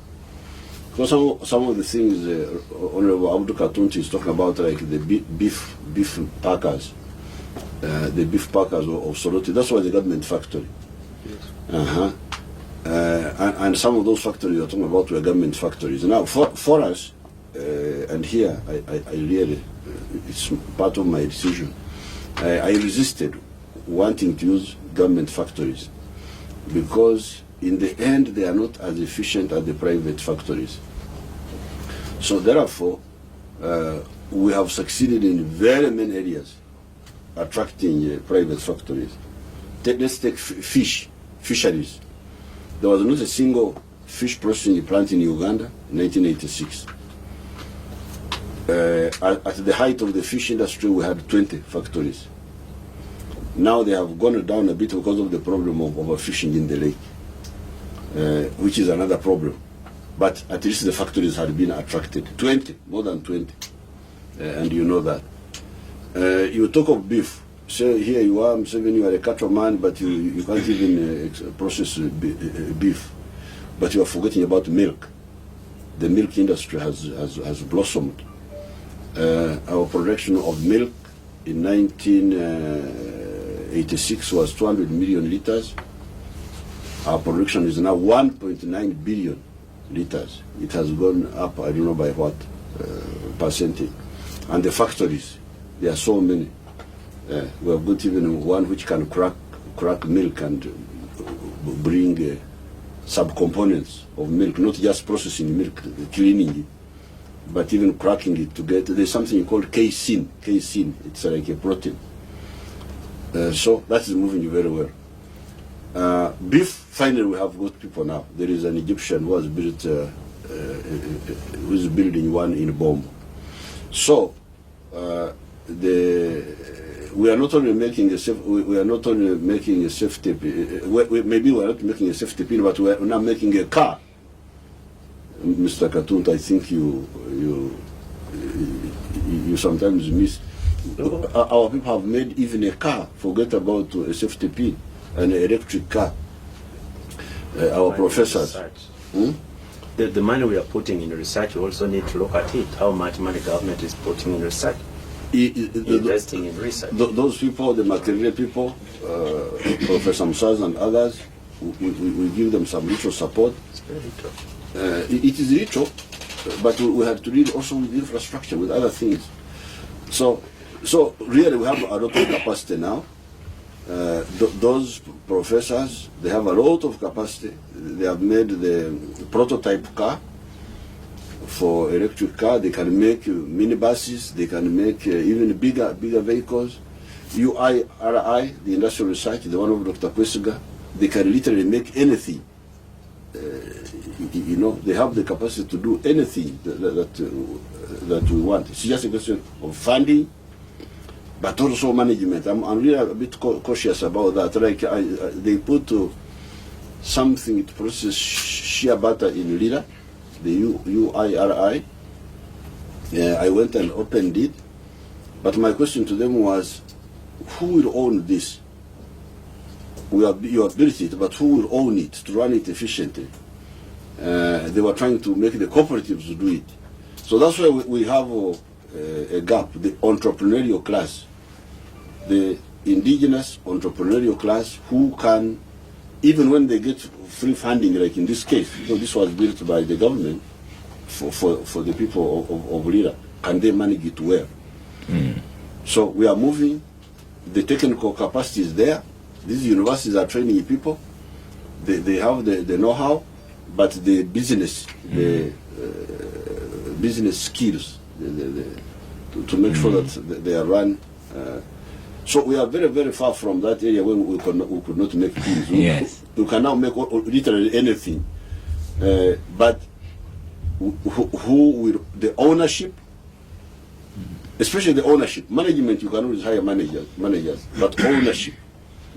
Because some of the things Honorable Abdul Katunti is talking about, like the beef packers, the beef packers of Soroti, that's why the government factory. Yes. And some of those factories you're talking about were government factories. Now, for us, and here I really, it's part of my decision, I resisted wanting to use government factories, because in the end they are not as efficient as the private factories. So therefore, we have succeeded in very many areas attracting private factories. Let's take fisheries. There was not a single fish processing plant in Uganda in 1986. At the height of the fish industry, we had 20 factories. Now they have gone down a bit because of the problem of overfishing in the lake, which is another problem. But at least the factories had been attracted. 20, more than 20, and you know that. You talk of beef. So here you are, Museveni, you are a cattleman, but you can't even process beef. But you are forgetting about milk. The milk industry has blossomed. Our production of milk in 1986 was 200 million liters. Our production is now 1.9 billion liters. It has gone up, I don't know by what percentage. And the factories, there are so many. We have got even one which can crack milk and bring subcomponents of milk, not just processing milk, cleaning it, but even cracking it to get, there's something called casein. Casein, it's like a protein. So that is moving very well. Beef, finally we have got people now. There is an Egyptian who has built, who is building one in Bombo. So we are not only making a safety, maybe we are not making a safety pin, but we are now making a car. Mr. Katunta, I think you sometimes miss. Our people have made even a car. Forget about a safety pin, an electric car. Our professors. The money we are putting in research, we also need to look at it. How much money government is putting in research? Investing in research. Those people, the Makerere people, Professor Musaz and others, we give them some little support. It's very little. It is little, but we have to deal also with infrastructure, with other things. So really we have a lot of capacity now. Those professors, they have a lot of capacity. They have made the prototype car for electric car. They can make minibuses. They can make even bigger vehicles. UIRI, the industrial research, the one of Dr. Kwesiga, they can literally make anything. They have the capacity to do anything that we want. It's just a question of funding, but also management. I'm really a bit cautious about that. Like they put something to process shea butter in Lira, the UIRI, I went and opened it, but my question to them was, who will own this? You have built it, but who will own it to run it efficiently? They were trying to make the cooperatives do it. So that's why we have a gap, the entrepreneurial class, the indigenous entrepreneurial class who can, even when they get free funding, like in this case, this was built by the government for the people of Lira, can they manage it well? So we are moving, the technical capacity is there, these universities are training people, they have the know-how, but the business, business skills, to make sure that they are run. So we are very, very far from that area where we could not make things. Yes. We can now make literally anything. But who will, the ownership, especially the ownership, management, you can always hire managers, but ownership.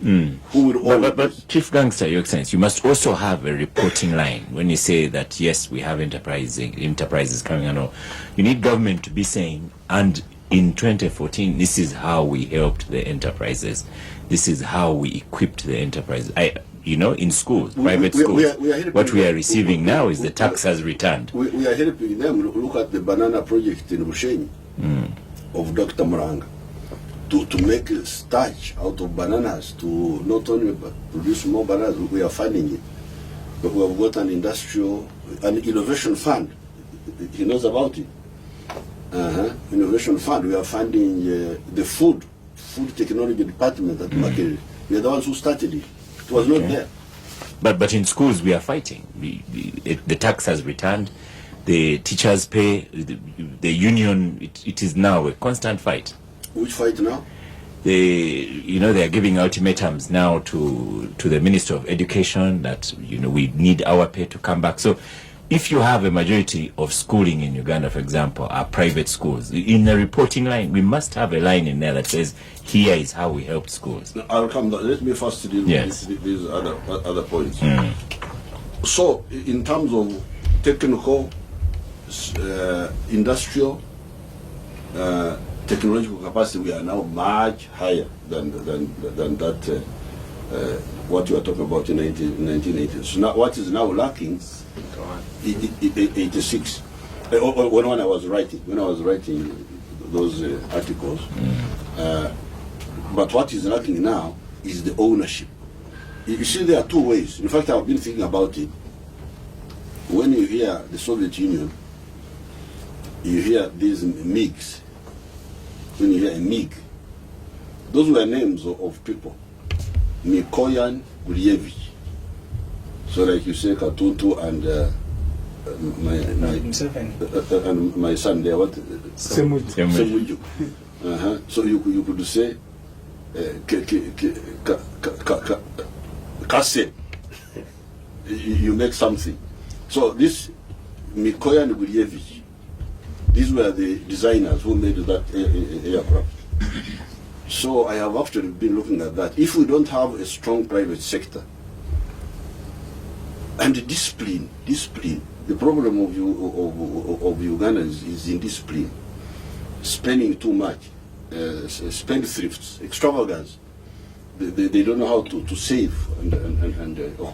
Who will own but Chief Gangster, Your Excellency, you must also have a reporting line when you say that yes, we have enterprises coming on. You need government to be saying, and in 2014, this is how we helped the enterprises. This is how we equipped the enterprises. In schools, private schools, what we are receiving now is the taxes returned. We are helping them. Look at the banana project in Bushenyi of Dr. Muranga. To make starch out of bananas, to not only produce more bananas, we are funding it. But we have got an innovation fund. He knows about it. Innovation fund. We are funding the food technology department at Makerere. We are the ones who started it. It was not there. But in schools we are fighting. The tax has returned. The teachers pay. The union. It is now a constant fight. Which fight now? They are giving ultimatums now to the Minister of Education that we need our pay to come back. So, if you have a majority of schooling in Uganda, for example, are private schools, in the reporting line, we must have a line in there that says, "Here is how we help schools." Now, I'll come back. Let me first deal with these other points. So, in terms of technical, industrial, technological capacity, we are now much higher than that. What you are talking about in 1980s. So now, what is now lacking? 86. When I was writing those articles. But what is lacking now is the ownership. You see, there are two ways. In fact, I've been thinking about it. When you hear the Soviet Union, you hear these MiGs. When you hear a MiG, those were names of people. Mikoyan Gulievich. So like you say, Katuntu and my son there, what? Ssemuju. So you could say Kase. You make something. So this Mikoyan Gulievich, these were the designers who made that aircraft. So I have actually been looking at that. If we don't have a strong private sector and discipline, the problem of Uganda is in discipline, spending too much, spendthrifts, extravagance. They don't know how to save and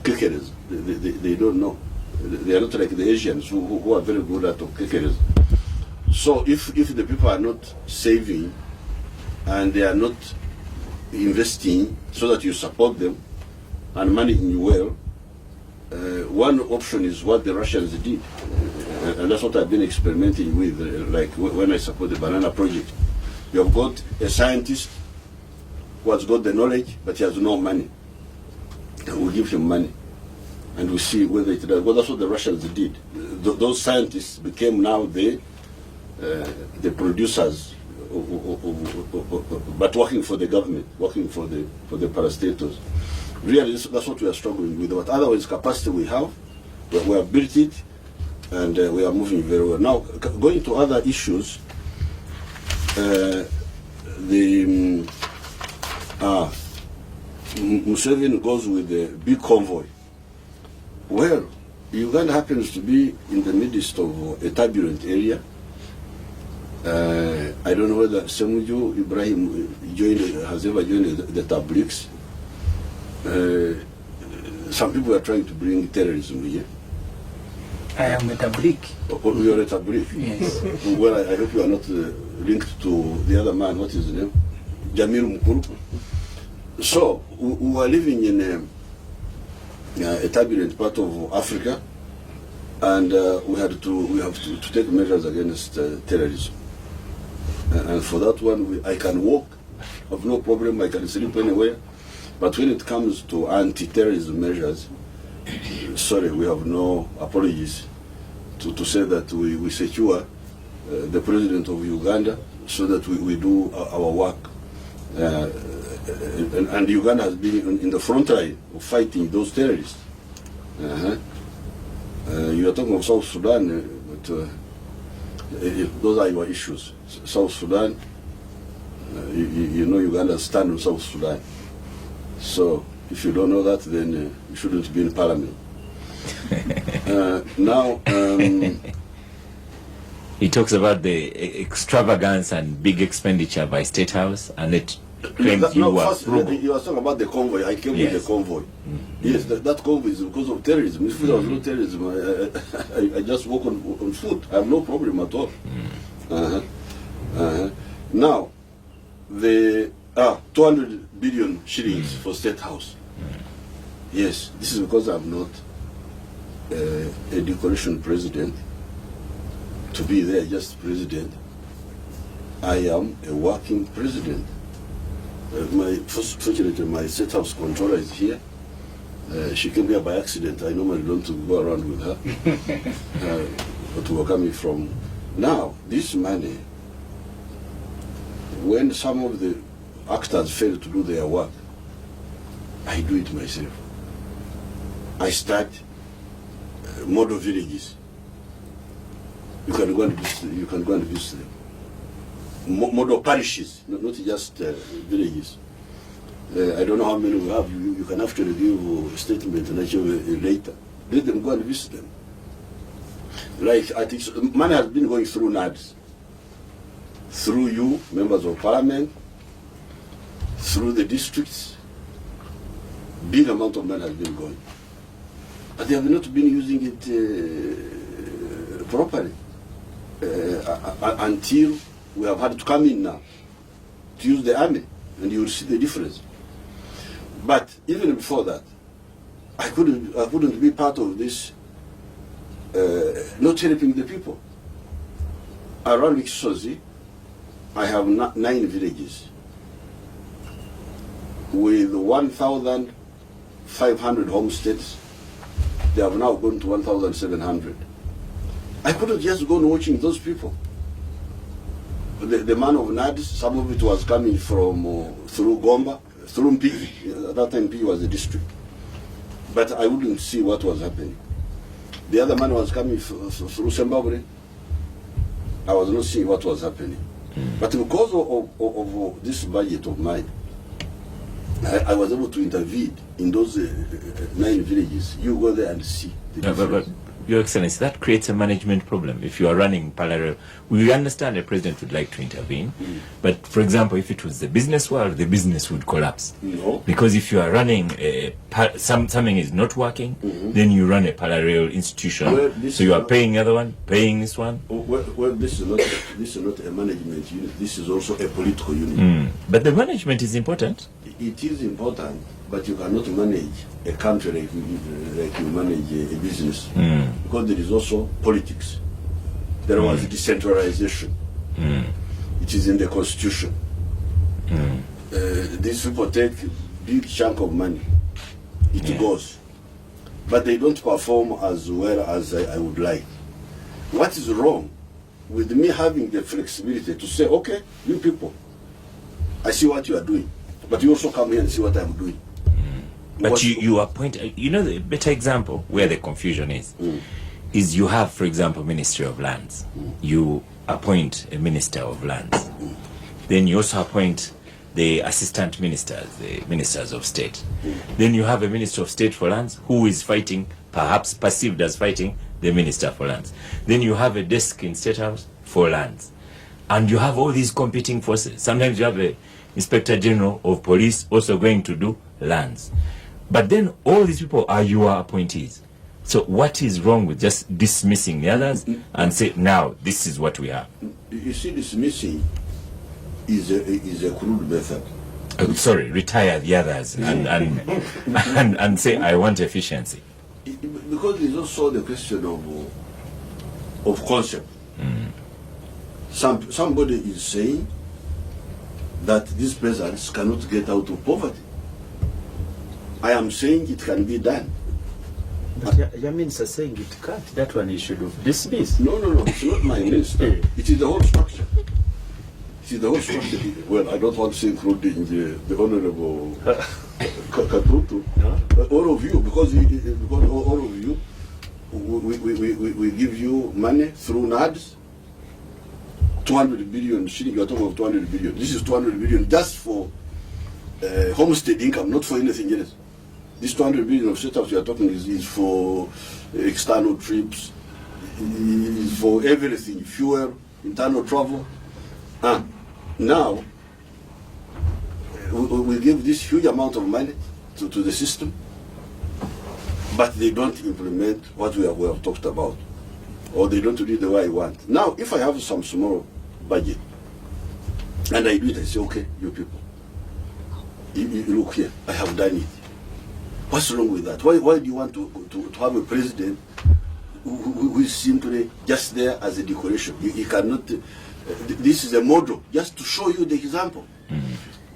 kekeres. They don't know. They are not like the Asians who are very good at kekeres. So if the people are not saving and they are not investing so that you support them and managing well, one option is what the Russians did. And that's what I've been experimenting with, like when I support the banana project. You have got a scientist who has got the knowledge, but he has no money. And we give him money. And we see whether it does. Well, that's what the Russians did. Those scientists became now the producers, but working for the government, working for the parastatals. Really, that's what we are struggling with. But otherwise, capacity we have, we have built it, and we are moving very well. Now, going to other issues, Museveni goes with the big convoy. Well, Uganda happens to be in the midst of a turbulent area. I don't know whether Ssemuju Ibrahim has ever joined the Tabliks. Some people are trying to bring terrorism here. I am a tablik. Oh, you are a tablik? Yes. Well, I hope you are not linked to the other man. What is his name? Jamil Mukuru. So, we are living in a turbulent part of Africa, and we have to take measures against terrorism. And for that one, I can walk, have no problem, I can sleep anywhere. But when it comes to anti-terrorism measures, sorry, we have no apologies to say that we secure the president of Uganda so that we do our work. And Uganda has been in the front line of fighting those terrorists. You are talking of South Sudan, but those are your issues. South Sudan, you know Uganda stand on South Sudan. So if you don't know that, then you shouldn't be in parliament. Now, he talks about the extravagance and big expenditure by State House, and it claims you were frugal. You are talking about the convoy. I came with the convoy. Yes, that convoy is because of terrorism. If there was no terrorism, I just walk on foot. I have no problem at all. Now, the 200 billion shillings for State House. Yes, this is because I'm not a decoration president. To be there, just president. I am a working president. Fortunately, my State House controller is here. She came here by accident. I normally don't go around with her. But we're coming from. Now, this money, when some of the actors fail to do their work, I do it myself. I start model villages. You can go and visit them. Model parishes, not just villages. I don't know how many we have. You can actually give a statement and later. Let them go and visit them. Like I think money has been going through NADS, through you, members of parliament, through the districts. Big amount of money has been going, but they have not been using it properly until we have had to come in now to use the army, and you will see the difference. But even before that, I couldn't be part of this. Not helping the people. Around Kisozi, I have 9 villages with 1,500 homesteads. They have now gone to 1,700. I couldn't just go on watching those people. The man of NADS, some of it was coming from through Gomba, through Mpigi. At that time, Mpigi was a district. But I wouldn't see what was happening. The other man was coming through Zimbabwe. I was not seeing what was happening. But because of this budget of mine, I was able to intervene in those 9 villages. You go there and see the difference. But Your Excellency, that creates a management problem. If you are running parallel, we understand the president would like to intervene, but for example, if it was the business world, the business would collapse. No. Because if you are running something is not working, then you run a parallel institution. Well, so you are paying the other one, paying this one. Well, this is not a management unit. This is also a political unit. But the management is important. It is important, but you cannot manage a country like you manage a business, because there is also politics. There was decentralization. It is in the constitution. These people take a big chunk of money. It goes. But they don't perform as well as I would like. What is wrong with me having the flexibility to say, okay, you people, I see what you are doing, but you also come here and see what I'm doing. But you appoint, the better example where the confusion is you have, for example, Ministry of Lands. You appoint a Minister of Lands. Then you also appoint the assistant ministers, the ministers of state. Then you have a Minister of State for Lands who is fighting, perhaps perceived as fighting, the Minister for Lands. Then you have a desk in State House for lands. And you have all these competing forces. Sometimes you have a Inspector General of Police also going to do lands. But then all these people are your appointees. So what is wrong with just dismissing the others and say, now, this is what we have? You see, dismissing is a crude method. Sorry, retire the others and say, I want efficiency. Because there's also the question of concept. Somebody is saying that these peasants cannot get out of poverty. I am saying it can be done. But Yamin's saying it can't. That one you should have dismissed. No, it's not my minister. It is the whole structure. It is the whole structure. Well, I don't want to say including the Honorable Katutu. All of you, because all of you, we give you money through NADS. 200 billion shilling, you are talking of 200 billion. This is 200 billion just for homestead income, not for anything else. This 200 billion of setups you are talking is for external trips, is for everything, fuel, internal travel. Now, we give this huge amount of money to the system, but they don't implement what we have talked about, or they don't do it the way I want. Now, if I have some small budget, and I do it, I say, okay, you people, you look here, I have done it. What's wrong with that? Why do you want to have a president who is simply just there as a decoration? You cannot, this is a model, just to show you the example.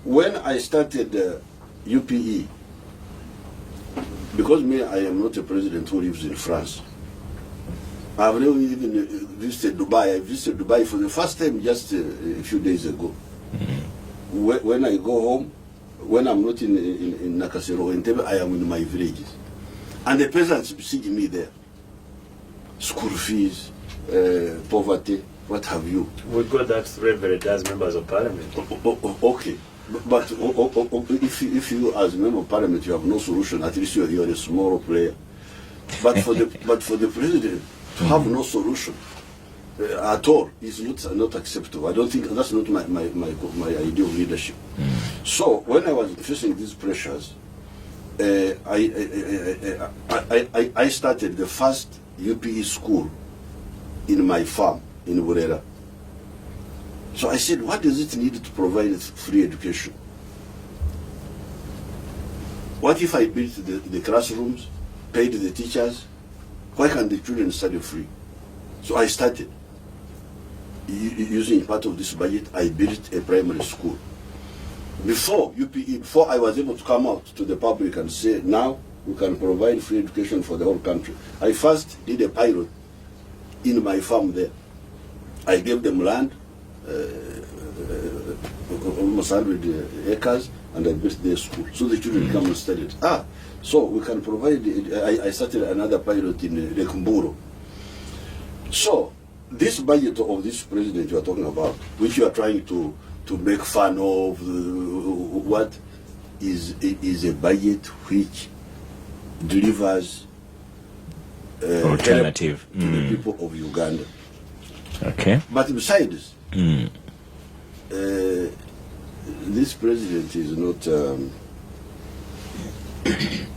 When I started UPE, because I am not a president who lives in France, I've never even visited Dubai. I visited Dubai for the first time just a few days ago. When I go home, when I'm not in Nakasero or Entebbe, I am in my villages. And the peasants besieging me there. School fees, poverty, what have you. We got that revered as members of parliament. Okay. But if you as a member of parliament you have no solution, at least you are a small player. But for the president to have no solution at all is not acceptable. I don't think that's not my idea of leadership. So when I was facing these pressures, I started the first UPE school in my farm in Burera. So I said, what does it need to provide free education? What if I built the classrooms, paid the teachers? Why can't the children study free? So I started. Using part of this budget, I built a primary school. Before I was able to come out to the public and say, now we can provide free education for the whole country, I first did a pilot in my farm there. I gave them land, almost 100 acres, and I built their school. So the children come and study it. So we can provide, I started another pilot in Lekumburo. So this budget of this president you are talking about, which you are trying to make fun of, what is a budget which delivers alternative to the people of Uganda. Okay. But besides, this president is not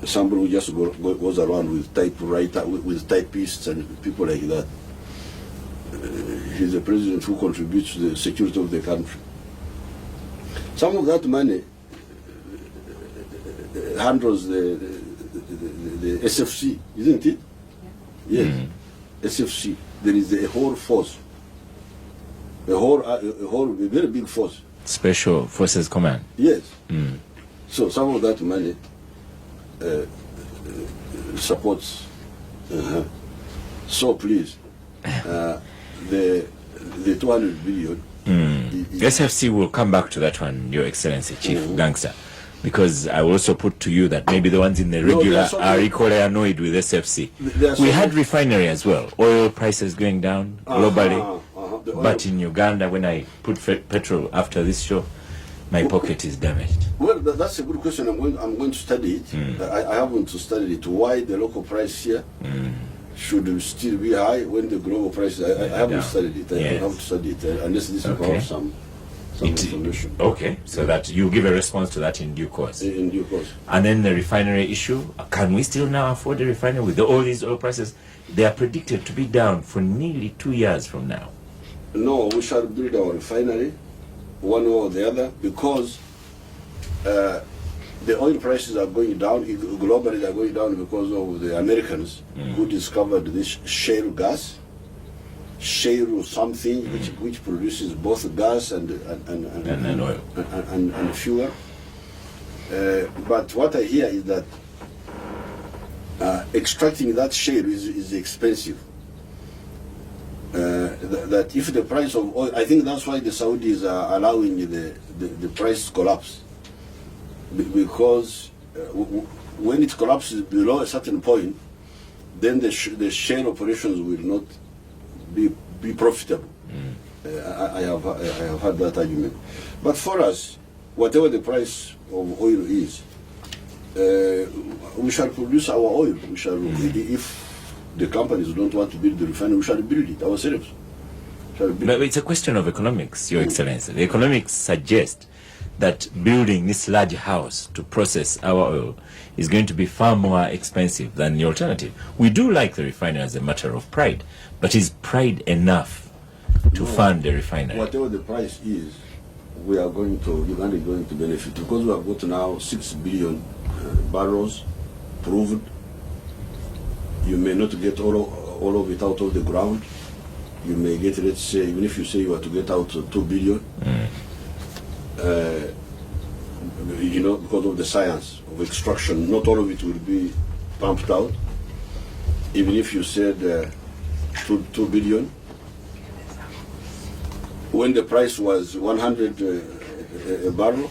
somebody who just goes around with typewriter, with typists and people like that. He's a president who contributes to the security of the country. Some of that money handles the SFC, isn't it? Yes, SFC. There is a whole force, a very big force. Special Forces Command. Yes. So some of that money supports. So please, the 200 billion. SFC will come back to that one, Your Excellency, Chief Gangster, because I will also put to you that maybe the ones in the regular are equally annoyed with SFC. We had refinery as well, oil prices going down globally, but in Uganda, when I put petrol after this show, my pocket is damaged. Well, that's a good question. I'm going to study it. I haven't studied it. Why the local price here should still be high when the global prices. I haven't studied it. I have to study it unless this involves some information. Okay, so that you give a response to that in due course. In due course. And then the refinery issue. Can we still now afford a refinery with all these oil prices? They are predicted to be down for nearly 2 years from now. No, we shall build our refinery, one way or the other, because the oil prices are going down. Globally, they are going down because of the Americans who discovered this shale gas, shale something which produces both gas and oil and fuel. But what I hear is that extracting that shale is expensive. That if the price of oil, I think that's why the Saudis are allowing the price collapse, because when it collapses below a certain point, then the shale operations will not be profitable. I have had that argument. But for us, whatever the price of oil is, we shall produce our oil. We shall, if the companies don't want to build the refinery, we shall build it ourselves. But it's a question of economics, Your Excellency. The economics suggest that building this large house to process our oil is going to be far more expensive than the alternative. We do like the refinery as a matter of pride, but is pride enough to fund the refinery? Whatever the price is, Uganda is going to benefit, because we have got now 6 billion barrels proved. You may not get all of it out of the ground. You may get, let's say, even if you say you are to get out 2 billion, because of the science of extraction, not all of it will be pumped out. Even if you said 2 billion, when the price was 100 a barrel,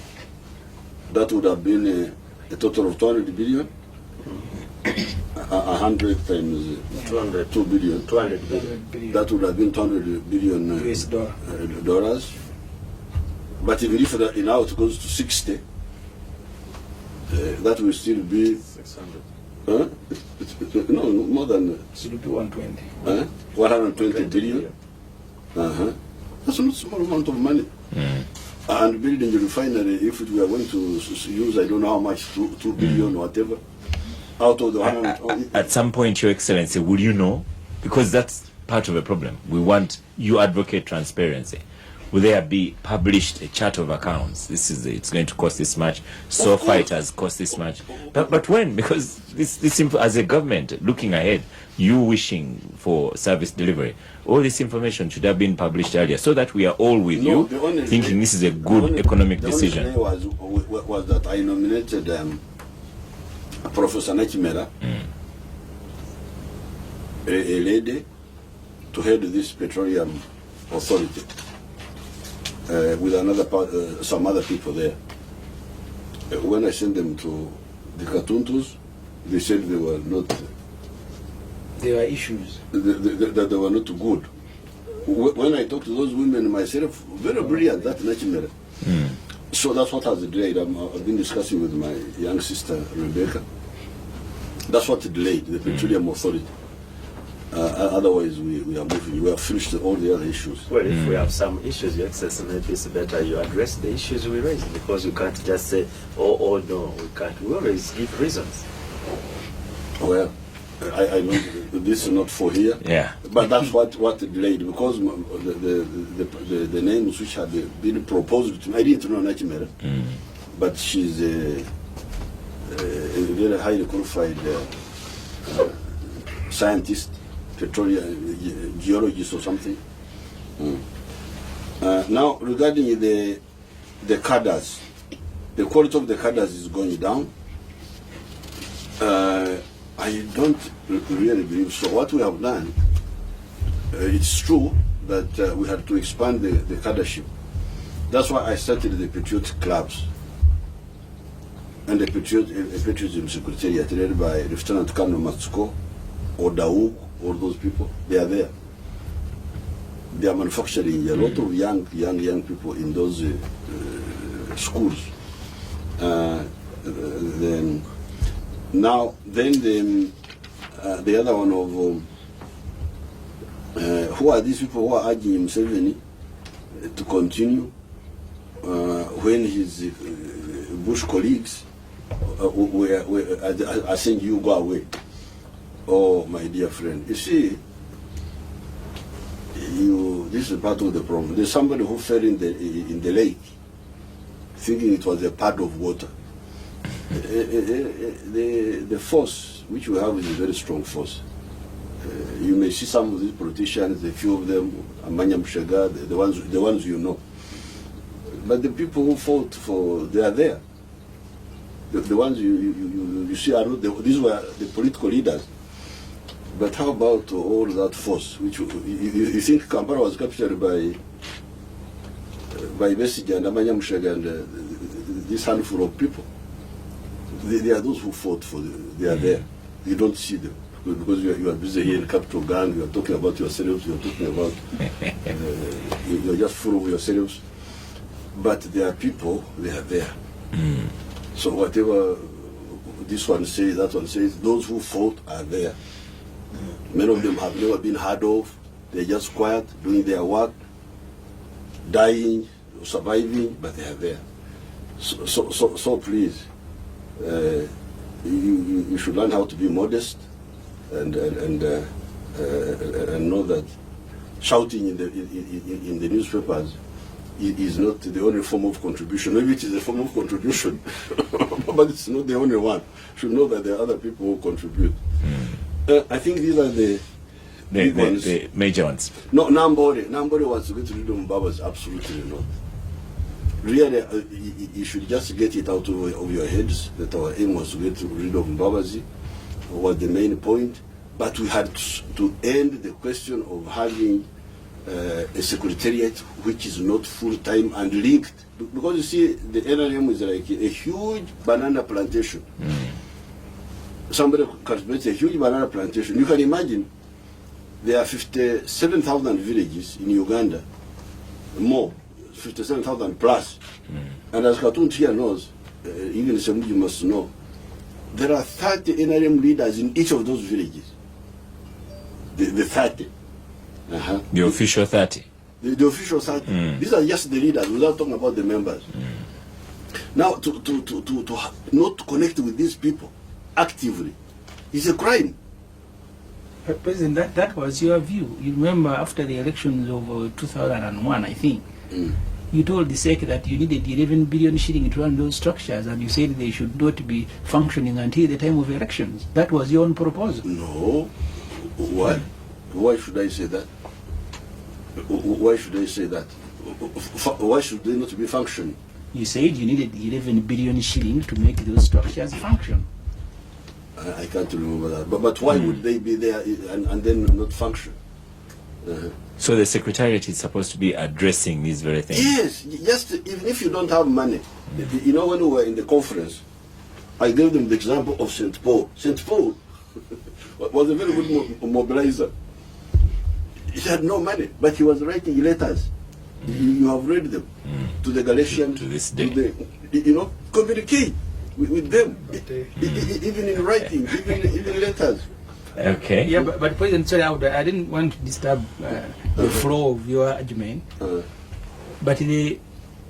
that would have been a total of 200 billion. 100 times 2 billion. 200 billion. That would have been 200 billion US dollars. But even if now it goes to 60, that will still be 600. No, more than. It will be 120. 120 billion. That's not a small amount of money. And building a refinery, if we are going to use, I don't know how much, 2 billion or whatever, out of the 100. At some point, Your Excellency, will you know? Because that's part of the problem. You advocate transparency. Will there be published a chart of accounts? It's going to cost this much. So far it has cost this much. But when? Because this as a government looking ahead, you wishing for service delivery, all this information should have been published earlier, so that we are all with you, thinking this is a good economic decision. The only was that I nominated Professor Nachimera, a lady, to head this petroleum authority. With some other people there. When I sent them to the Katuntus, they said they were not. There were issues. That they were not good. When I talked to those women myself, very brilliant, that Nachimera. So that's what has delayed. I've been discussing with my young sister Rebecca. That's what delayed the petroleum authority. Otherwise, we are moving. We have finished all the other issues. Well, if we have some issues, Your Excellency, maybe it's better you address the issues we raise, because you can't just say, oh no, we can't. We always give reasons. Well, I know this is not for here. Yeah. But that's what delayed, because the names which had been proposed to me, I didn't know Nachimera, but she's a very highly qualified scientist. Petroleum geologist or something. Now, regarding the cadres, the quality of the cadres is going down. I don't really believe so. What we have done, it's true that we had to expand the cadreship. That's why I started the patriotic clubs and the patriotism secretariat led by Lieutenant Colonel Matsuko or Daouk. All those people, they are there. They are manufacturing a lot of young people in those schools. Then the other one of who are these people who are urging Museveni to continue when his Bush colleagues are saying you go away? Oh, my dear friend, you see, this is part of the problem. There's somebody who fell in the lake, thinking it was a part of water. The force which we have is a very strong force. You may see some of these politicians, a few of them, Amanya Mshega, the ones you know. But the people who fought for, they are there. The ones you see are not, these were the political leaders. But how about all that force? Which you think Kampala was captured by Besigye and Amanya Mshega and this handful of people? They are those who fought for. They are there. You don't see them because you are busy here in capital gang. You are talking about yourselves. You are talking about. You are just full of yourselves. But there are people. They are there. So whatever this one says, that one says, those who fought are there. Many of them have never been heard of. They're just quiet, doing their work, dying, surviving, but they are there. So please, you should learn how to be modest and know that shouting in the newspapers is not the only form of contribution. Maybe it is a form of contribution, but it's not the only one. You should know that there are other people who contribute. I think these are the major ones. No, nobody wants to get rid of Mbabazi. Absolutely not. Really, you should just get it out of your heads that our aim was to get rid of Mbabazi, was the main point. But we had to end the question of having a secretariat which is not full-time and linked. Because you see, the NRM is like a huge banana plantation. Somebody cultivates a huge banana plantation. You can imagine there are 57,000 villages in Uganda, more, 57,000 plus. And as Katun here knows, even Ssemuju must know, there are 30 NRM leaders in each of those villages. The 30. The official 30. The official 30. These are just the leaders, without talking about the members. Now, to not connect with these people actively is a crime. President, that was your view. You remember after the elections of 2001, I think, you told the SEC that you needed 11 billion shilling to run those structures, and you said they should not be functioning until the time of elections. That was your own proposal. No. Why? Why should I say that? Why should I say that? Why should they not be functioning? You said you needed 11 billion shilling to make those structures function. I can't remember that. But why would they be there and then not function? So the Secretariat is supposed to be addressing these very things? Yes, just even if you don't have money. You know, when we were in the conference, I gave them the example of St. Paul. St. Paul was a very good mobilizer. He had no money, but he was writing letters. You have read them to the Galatians. To this day. Communicate with them, even in writing, even letters. Okay. Yeah, but President, sorry, I didn't want to disturb the flow of your argument. But the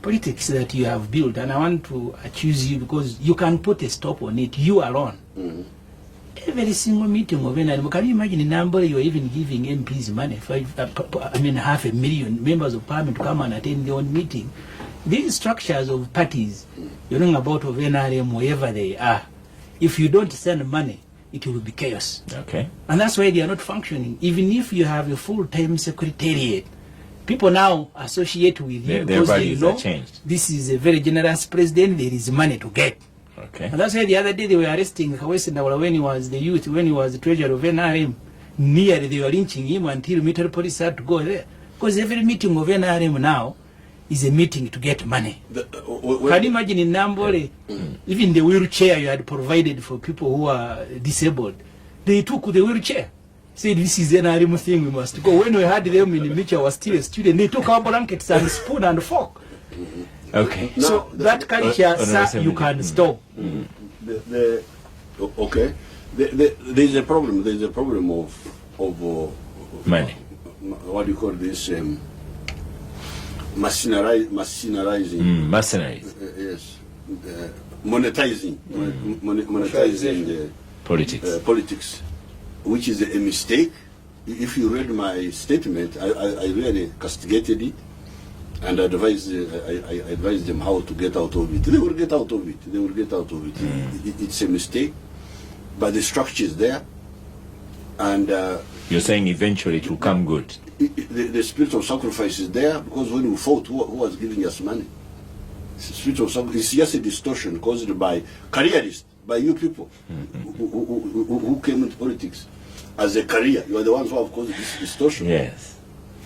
politics that you have built, and I want to accuse you because you can put a stop on it, you alone. Every single meeting of NRM, can you imagine the number you are even giving MPs money? 500,000 members of parliament to come and attend their own meeting. These structures of parties, you're talking about of NRM, wherever they are, if you don't send money, it will be chaos. Okay. And that's why they are not functioning. Even if you have a full-time secretariat, people now associate with you because they know this is a very generous president, there is money to get. Okay. And that's why the other day they were arresting Kawesi Ndawala when he was the youth, when he was the treasurer of NRM. Nearly they were lynching him until military police had to go there. Because every meeting of NRM now is a meeting to get money. Can you imagine in Nambole, even the wheelchair you had provided for people who are disabled, they took the wheelchair. Said this is NRM thing, we must go. When we had them in the nature, I was still a student, they took our blankets and spoon and fork. Okay. So that culture, sir, you can stop. Okay. There's a problem. There's a problem of money. what do you call this, mercenarizing. Mercenaries. Yes. Monetizing the politics, which is a mistake. If you read my statement, I really castigated it and advised them how to get out of it. They will get out of it. It's a mistake, but the structure is there. And you're saying eventually it will come good. The spirit of sacrifice is there, because when we fought, who was giving us money? The spirit of sacrifice is just a distortion caused by careerists, by you people who came into politics as a career. You are the ones who have caused this distortion. Yes.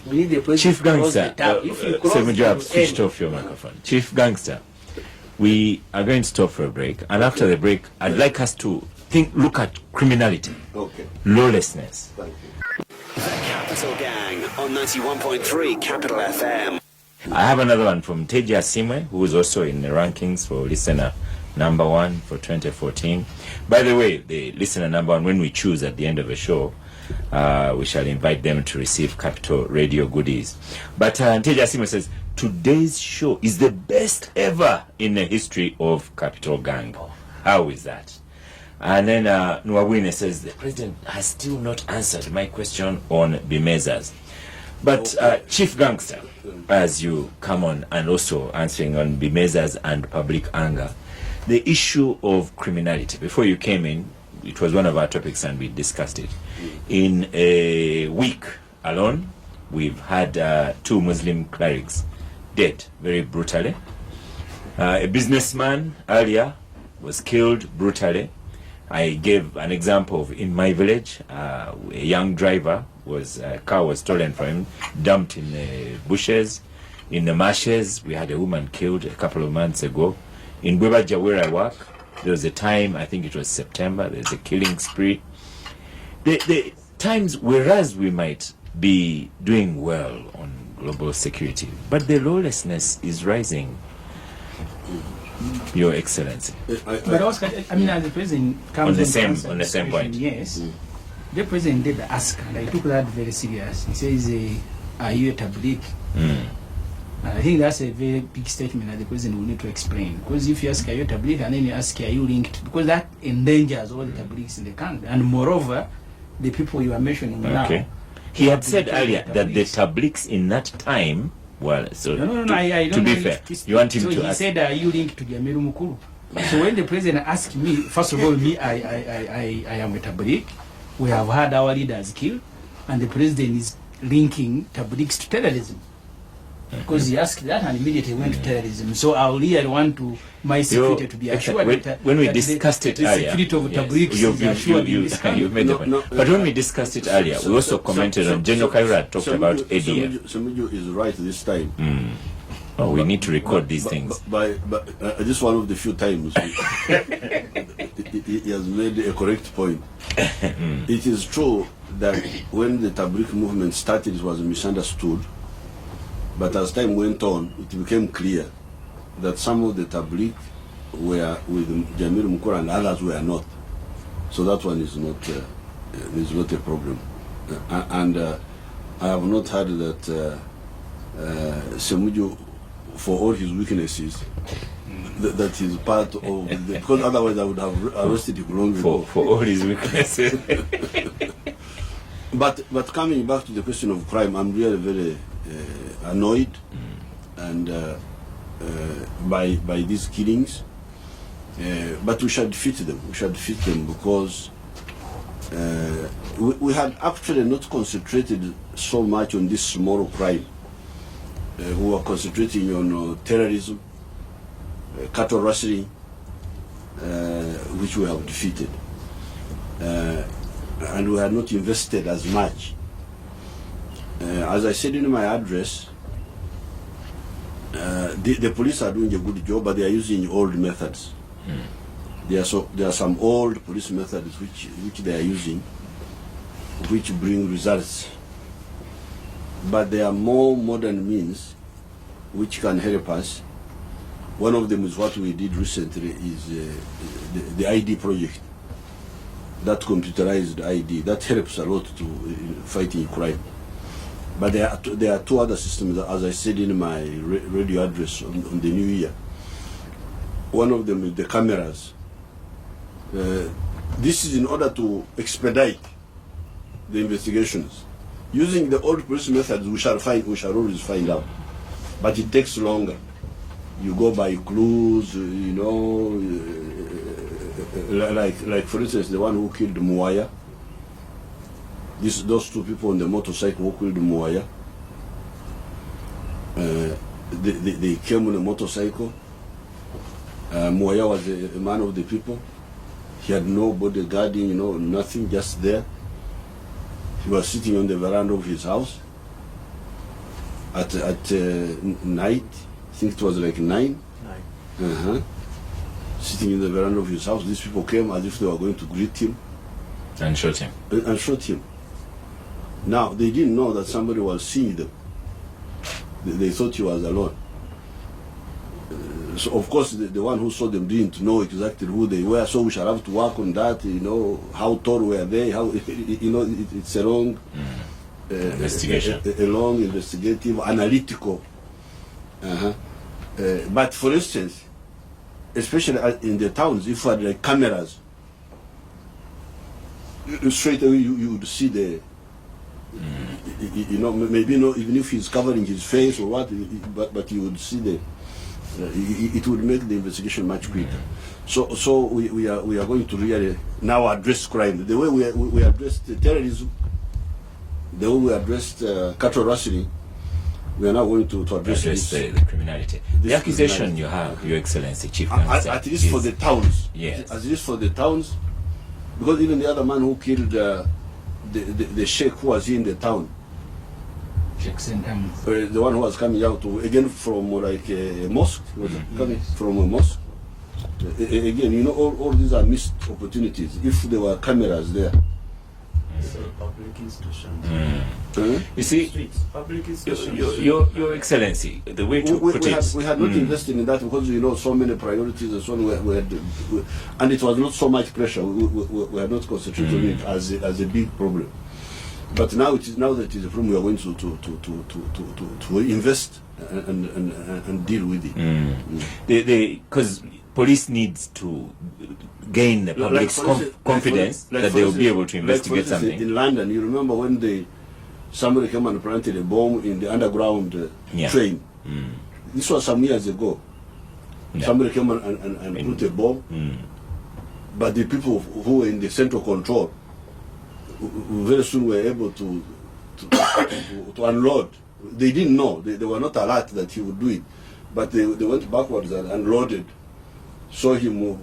We need the Chief Gangster, Ssemuju, you have switched off your microphone. Chief Gangster, we are going to stop for a break, and after the break, I'd like us to look at criminality, lawlessness. Thank you. The Capital Gang on 91.3 Capital FM. I have another one from Teja Simwe, who is also in the rankings for listener number 1 for 2014. By the way, the listener number 1, when we choose at the end of a show, we shall invite them to receive Capital Radio goodies. But Teja Simwe says, today's show is the best ever in the history of Capital Gang. How is that? And then Nwabwine says, the president has still not answered my question on Bimezas. But Chief Gangster, as you come on and also answering on Bimezas and public anger, the issue of criminality, before you came in, it was one of our topics and we discussed it. In a week alone, we've had 2 Muslim clerics dead very brutally. A businessman earlier was killed brutally. I gave an example of in my village, a young driver car was stolen from him, dumped in the bushes, in the marshes. We had a woman killed a couple of months ago. In Bwebaja, where I work, there was a time, I think it was September, there's a killing spree. The times, whereas we might be doing well on global security, but the lawlessness is rising. Your Excellency. But Oscar, I mean, as the president comes on the same point. Yes, the president did ask, and I took that very serious. He says, "Are you a tabligh?" I think that's a very big statement that the president will need to explain. Because if you ask, "Are you a tabligh?" and then you ask, "Are you linked?" because that endangers all the tablighs in the country, and moreover, the people you are mentioning now. He had said earlier that the tablighs in that time. Well, so no, I don't to be fair, you want him to he ask. said, "Are you linked to Jamiru Mukuru?" So when the president asked me, first of all, I am a tabligh. We have had our leaders killed, and the president is linking tablighs to terrorism. Because he asked that and immediately went to terrorism. So I really want my security to be assured when we discussed it earlier, the security of tablighs is assured in this country. You've made the point. But when we discussed it earlier, we also commented on General Kaira talked about ADF. Ssemuju is right this time. Oh, we need to record these things. But this is one of the few times he has made a correct point. It is true that when the tabligh movement started, it was misunderstood. But as time went on, it became clear that some of the tabligh were with Jamiru Mukuru and others were not. So that one is not a problem. And I have not heard that Ssemuju, for all his weaknesses, that is part of because otherwise I would have arrested him long ago. For all his weaknesses. But coming back to the question of crime, I'm really very annoyed and by these killings. But we should defeat them. We should defeat them because we had actually not concentrated so much on this small crime. We were concentrating on terrorism, cattle rustling, which we have defeated. And we had not invested as much. As I said in my address, the police are doing a good job, but they are using old methods. There are some old police methods which they are using, which bring results. But there are more modern means which can help us. One of them is what we did recently, is the ID project. That computerized ID, that helps a lot to fighting crime. But there are two other systems, as I said in my radio address on the new year. One of them is the cameras. This is in order to expedite the investigations. Using the old police methods, we shall always find out. But it takes longer. You go by clues, you know, like for instance, the one who killed Muaya. Those two people on the motorcycle who killed Muaya. They came on a motorcycle. Muaya was a man of the people. He had no bodyguarding, you know, nothing, just there. He was sitting on the veranda of his house at night. I think it was like 9. Sitting in the veranda of his house. These people came as if they were going to greet him. And shot him. Now, they didn't know that somebody was seeing them. They thought he was alone. So, of course, the one who saw them didn't know exactly who they were, so we shall have to work on that, you know, how tall were they, how, you know, it's a long investigation. A long, investigative, analytical. But, for instance, especially in the towns, if you had like cameras, straight away you would see the, you know, maybe not even if he's covering his face or what, but you would see the, it would make the investigation much quicker. So we are going to really now address crime. The way we addressed terrorism, the way we addressed cattle rustling, we are now going to address the criminality. The accusation you have, Your Excellency, Chief Gangster, at least for the towns. Yes. At least for the towns, because even the other man who killed the sheikh who was in the town, the one who was coming out again from like a mosque, coming from a mosque. Again, you know, all these are missed opportunities. If there were cameras there. Public institutions. You see, public institutions. Your Excellency, the way to put it. We had not invested in that because, you know, so many priorities and so on. And it was not so much pressure. We had not concentrated on it as a big problem. But now that it is a problem, we are going to invest and deal with it. Because police needs to gain the public's confidence that they will be able to investigate something. In London, you remember when somebody came and planted a bomb in the underground train. This was some years ago. Somebody came and put a bomb, but the people who were in the central control very soon were able to unload. They didn't know. They were not alert that he would do it, but they went backwards and unloaded. Saw him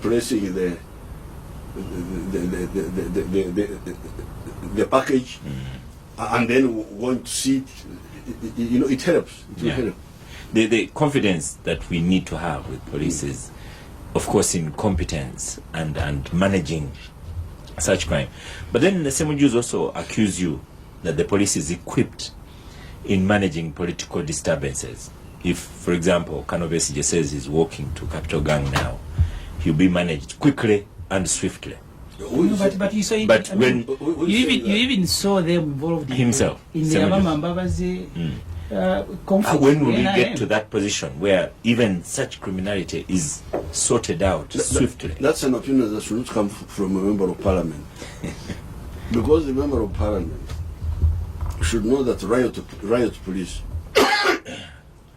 placing the package, and then going to see it. You know, it helps. It will help. The confidence that we need to have with police is, of course, in competence and managing such crime. But then the Ssemujus also accuse you that the police is equipped in managing political disturbances. If, for example, Kano Besigye says he's walking to Capital Gang now, he'll be managed quickly and swiftly. But you saw it. But you even saw them involved himself in the Abama Mbabazi conflict. When will we get to that position where even such criminality is sorted out swiftly? That's an opinion that should not come from a member of parliament. Because the member of parliament should know that riot police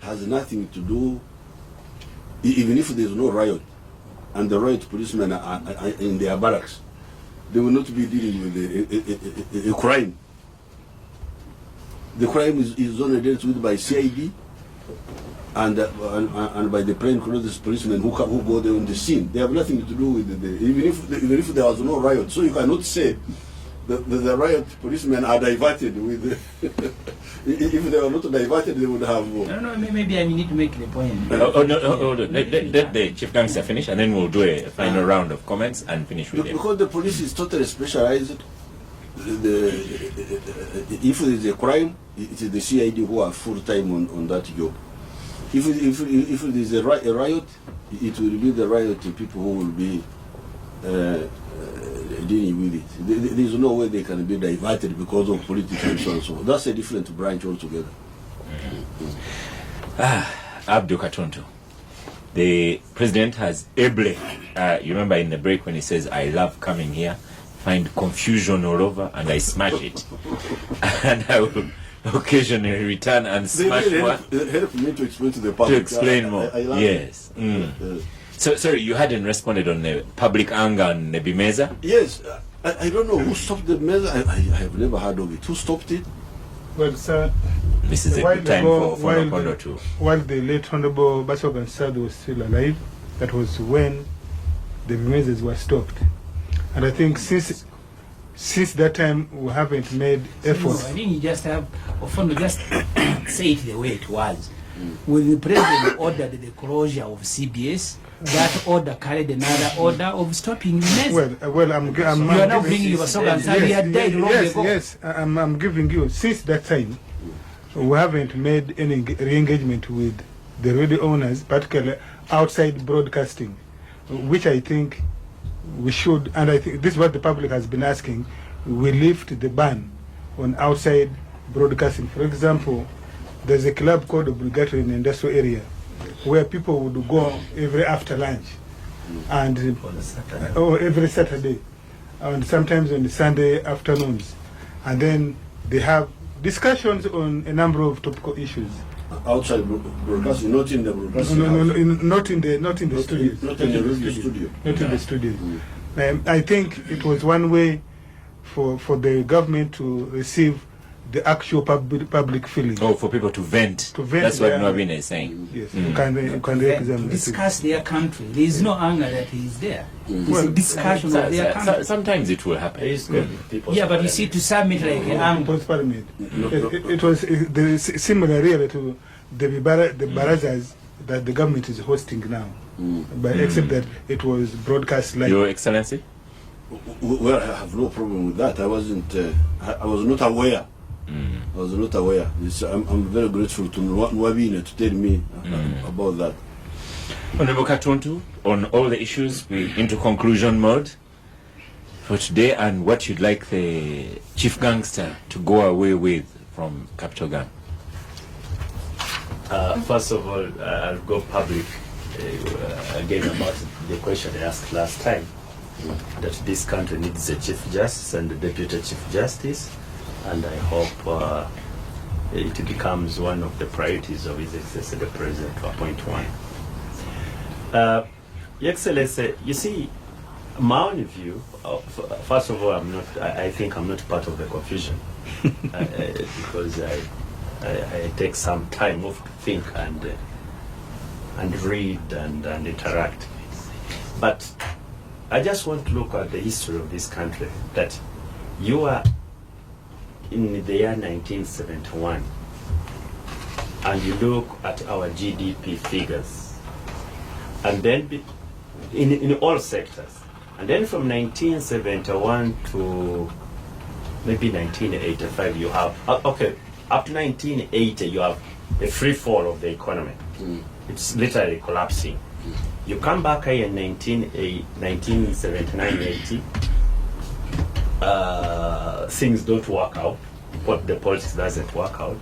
has nothing to do, even if there is no riot, and the riot policemen are in their barracks, they will not be dealing with a crime. The crime is only dealt with by CID and by the plain-clothes policemen who go there on the scene. They have nothing to do with even if there was no riot. So you cannot say the riot policemen are diverted with. If they were not diverted, they would have. No, maybe I need to make the point. Hold on. Let the Chief Gangster finish, and then we'll do a final round of comments and finish with him. Because the police is totally specialized. If there is a crime, it is the CID who are full time on that job. If there is a riot, it will be the riot people who will be dealing with it. There's no way they can be diverted because of politics and so on. So that's a different branch altogether. Abdul Katuntu, the president has ably, you remember in the break when he says, I love coming here, find confusion all over, and I smash it. And I will occasionally return and smash one. Help me to explain to the public. To explain more. I love yes. So, sorry, you hadn't responded on the public anger on the Bimeza? Yes. I don't know who stopped the measure. I have never heard of it. Who stopped it? Well, sir, This is a good time for Nokondo too. While the late Honorable Basogan Sadu was still alive, that was when the measures were stopped. And I think since that time, we haven't made efforts. No, I think you just have, Ofondo, just say it the way it was. When the president ordered the closure of CBS, that order carried another order of stopping the measure. Well, I'm you are now bringing your slogan. He had died long ago. Yes, I'm giving you, since that time, we haven't made any re-engagement with the radio owners, particularly outside broadcasting, which I think we should, and I think this is what the public has been asking, we lift the ban on outside broadcasting. For example, there's a club called Obligatory in the industrial area where people would go every after lunch and every Saturday and sometimes on the Sunday afternoons, and then they have discussions on a number of topical issues. Outside broadcasting, not in the broadcasting. Not in the studios. Not in the radio studio. Not in the studios. I think it was one way for the government to receive the actual public feeling. Oh, for people to vent. That's what Nwabine is saying. Yes, you can discuss their country. There is no anger that is there. It's a discussion of their country. Sometimes it will happen. Yeah, but you see, to submit like an anger. It was similar really to the barazas that the government is hosting now. But except that it was broadcast live. Your Excellency? Well, I have no problem with that. I was not aware. I was not aware. I'm very grateful to Nwabine to tell me about that. Honorable Katuntu, on all the issues, we're into conclusion mode for today, and what you'd like the chief gangster to go away with from Capital Gang. First of all, I'll go public again about the question I asked last time, that this country needs a Chief Justice and a Deputy Chief Justice, and I hope it becomes one of the priorities of His Excellency the President to appoint one. Your Excellency, you see, my own view, first of all, I think I'm not part of the confusion because I take some time off to think and read and interact. But I just want to look at the history of this country, that you are in the year 1971 and you look at our GDP figures, and then in all sectors, and then from 1971 to maybe 1985 you have, okay, up to 1980 you have a free fall of the economy. It's literally collapsing. You come back here in 1979-80, things don't work out, but the politics doesn't work out,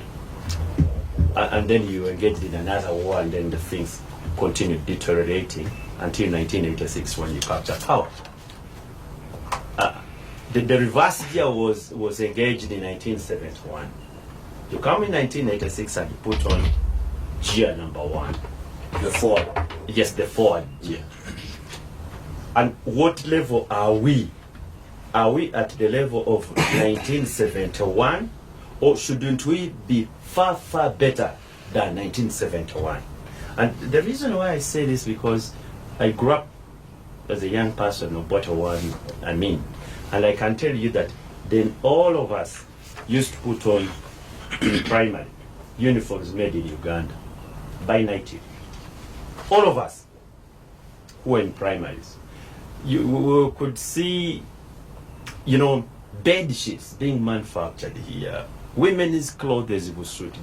and then you engaged in another war, and then the things continued deteriorating until 1986 when you captured power. The reverse gear was engaged in 1971. You come in 1986 and you put on gear number 1. The forward. Yes, the forward gear. And what level are we? Are we at the level of 1971, or shouldn't we be far, far better than 1971? And the reason why I say this, because I grew up as a young person of what I mean. And I can tell you that then all of us used to put on in primary uniforms made in Uganda by native. All of us who were in primaries. You could see, bed sheets being manufactured here. Women's clothes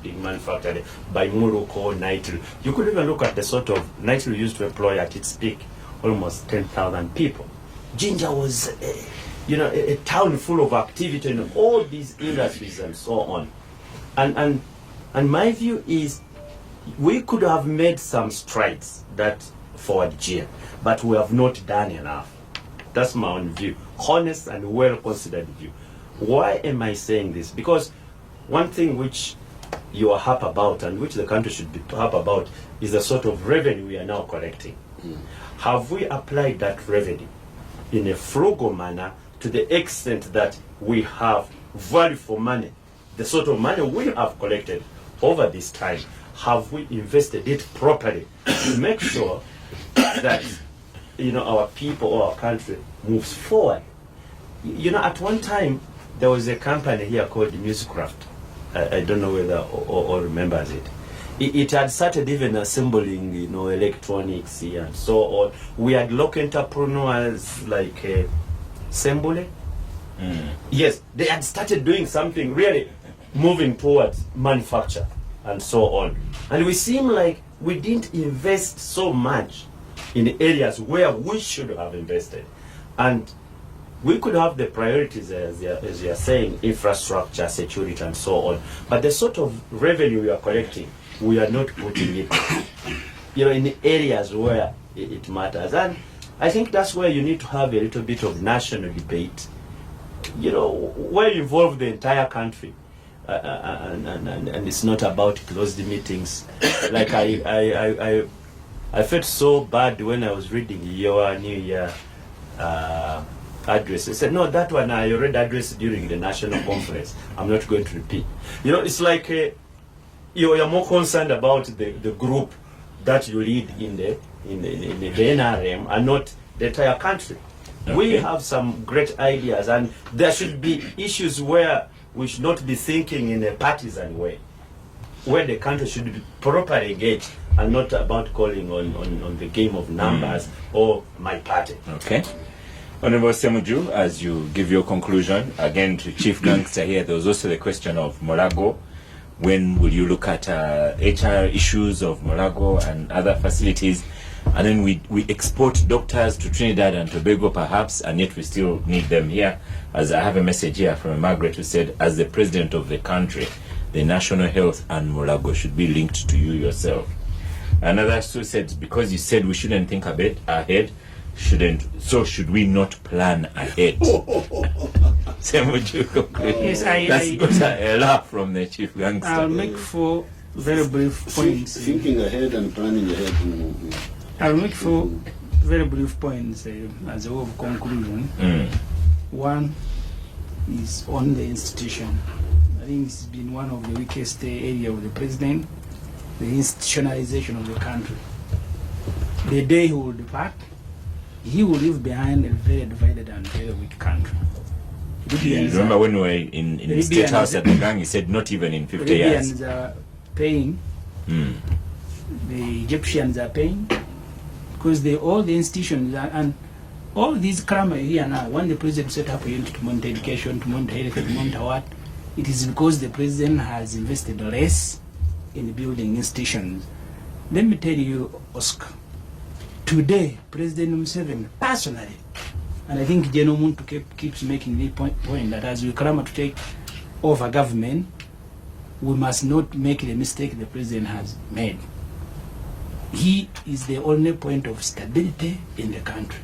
being manufactured by Morocco, Nigeria. You could even look at the sort of Nigeria used to employ at its peak almost 10,000 people. Ginger was a town full of activity in all these industries and so on. And my view is we could have made some strides that forward year, but we have not done enough. That's my own view, honest and well-considered view. Why am I saying this? Because one thing which you are happy about and which the country should be happy about is the sort of revenue we are now collecting. Have we applied that revenue in a frugal manner to the extent that we have value for money? The sort of money we have collected over this time, have we invested it properly to make sure that our people or our country moves forward? At one time there was a company here called Musecraft. I don't know whether all remembers it. It had started even assembling, electronics and so on. We had local entrepreneurs like Ssemuju. Yes, they had started doing something really moving towards manufacture and so on. And we seem like we didn't invest so much in the areas where we should have invested. And we could have the priorities, as you are saying, infrastructure, security, and so on. But the sort of revenue we are collecting, we are not putting it, in the areas where it matters. And I think that's where you need to have a little bit of national debate, where you involve the entire country. And it's not about closed meetings. Like I felt so bad when I was reading your New Year address. I said, no, that one I already addressed during the national conference. I'm not going to repeat. It's like you're more concerned about the group that you lead in the NRM and not the entire country. Okay. We have some great ideas, and there should be issues where we should not be thinking in a partisan way, where the country should be properly engaged and not about calling on the game of numbers or my party. Okay. Honorable Ssemuju, as you give your conclusion, again to Chief Gangster here, there was also the question of Mulago. When will you look at HR issues of Mulago and other facilities? And then we export doctors to Trinidad and Tobago perhaps, and yet we still need them here. As I have a message here from Margaret who said, as the president of the country, the national health and Mulago should be linked to you yourself. Another who said, because you said we shouldn't think a bit ahead, should we not plan ahead? Yes, that's got a laugh from the chief gangster. I'll make 4 very brief points. Thinking ahead and planning ahead. I'll make 4 very brief points as a way of conclusion. One is on the institution. I think it's been one of the weakest areas of the president, the institutionalization of the country. The day he will depart, he will leave behind a very divided and very weak country. You remember when we were in the State House at the gang, he said not even in 50 years. Libyans are paying, the Egyptians are paying, because all the institutions and all these crime here now, when the president set up a unit to monitor education, to monitor health, to monitor what, it is because the president has invested less in building institutions. Let me tell you, Oscar, today, President Museveni personally, and I think General Muntu keeps making the point that as we clamor to take over government, we must not make the mistake the president has made. He is the only point of stability in the country.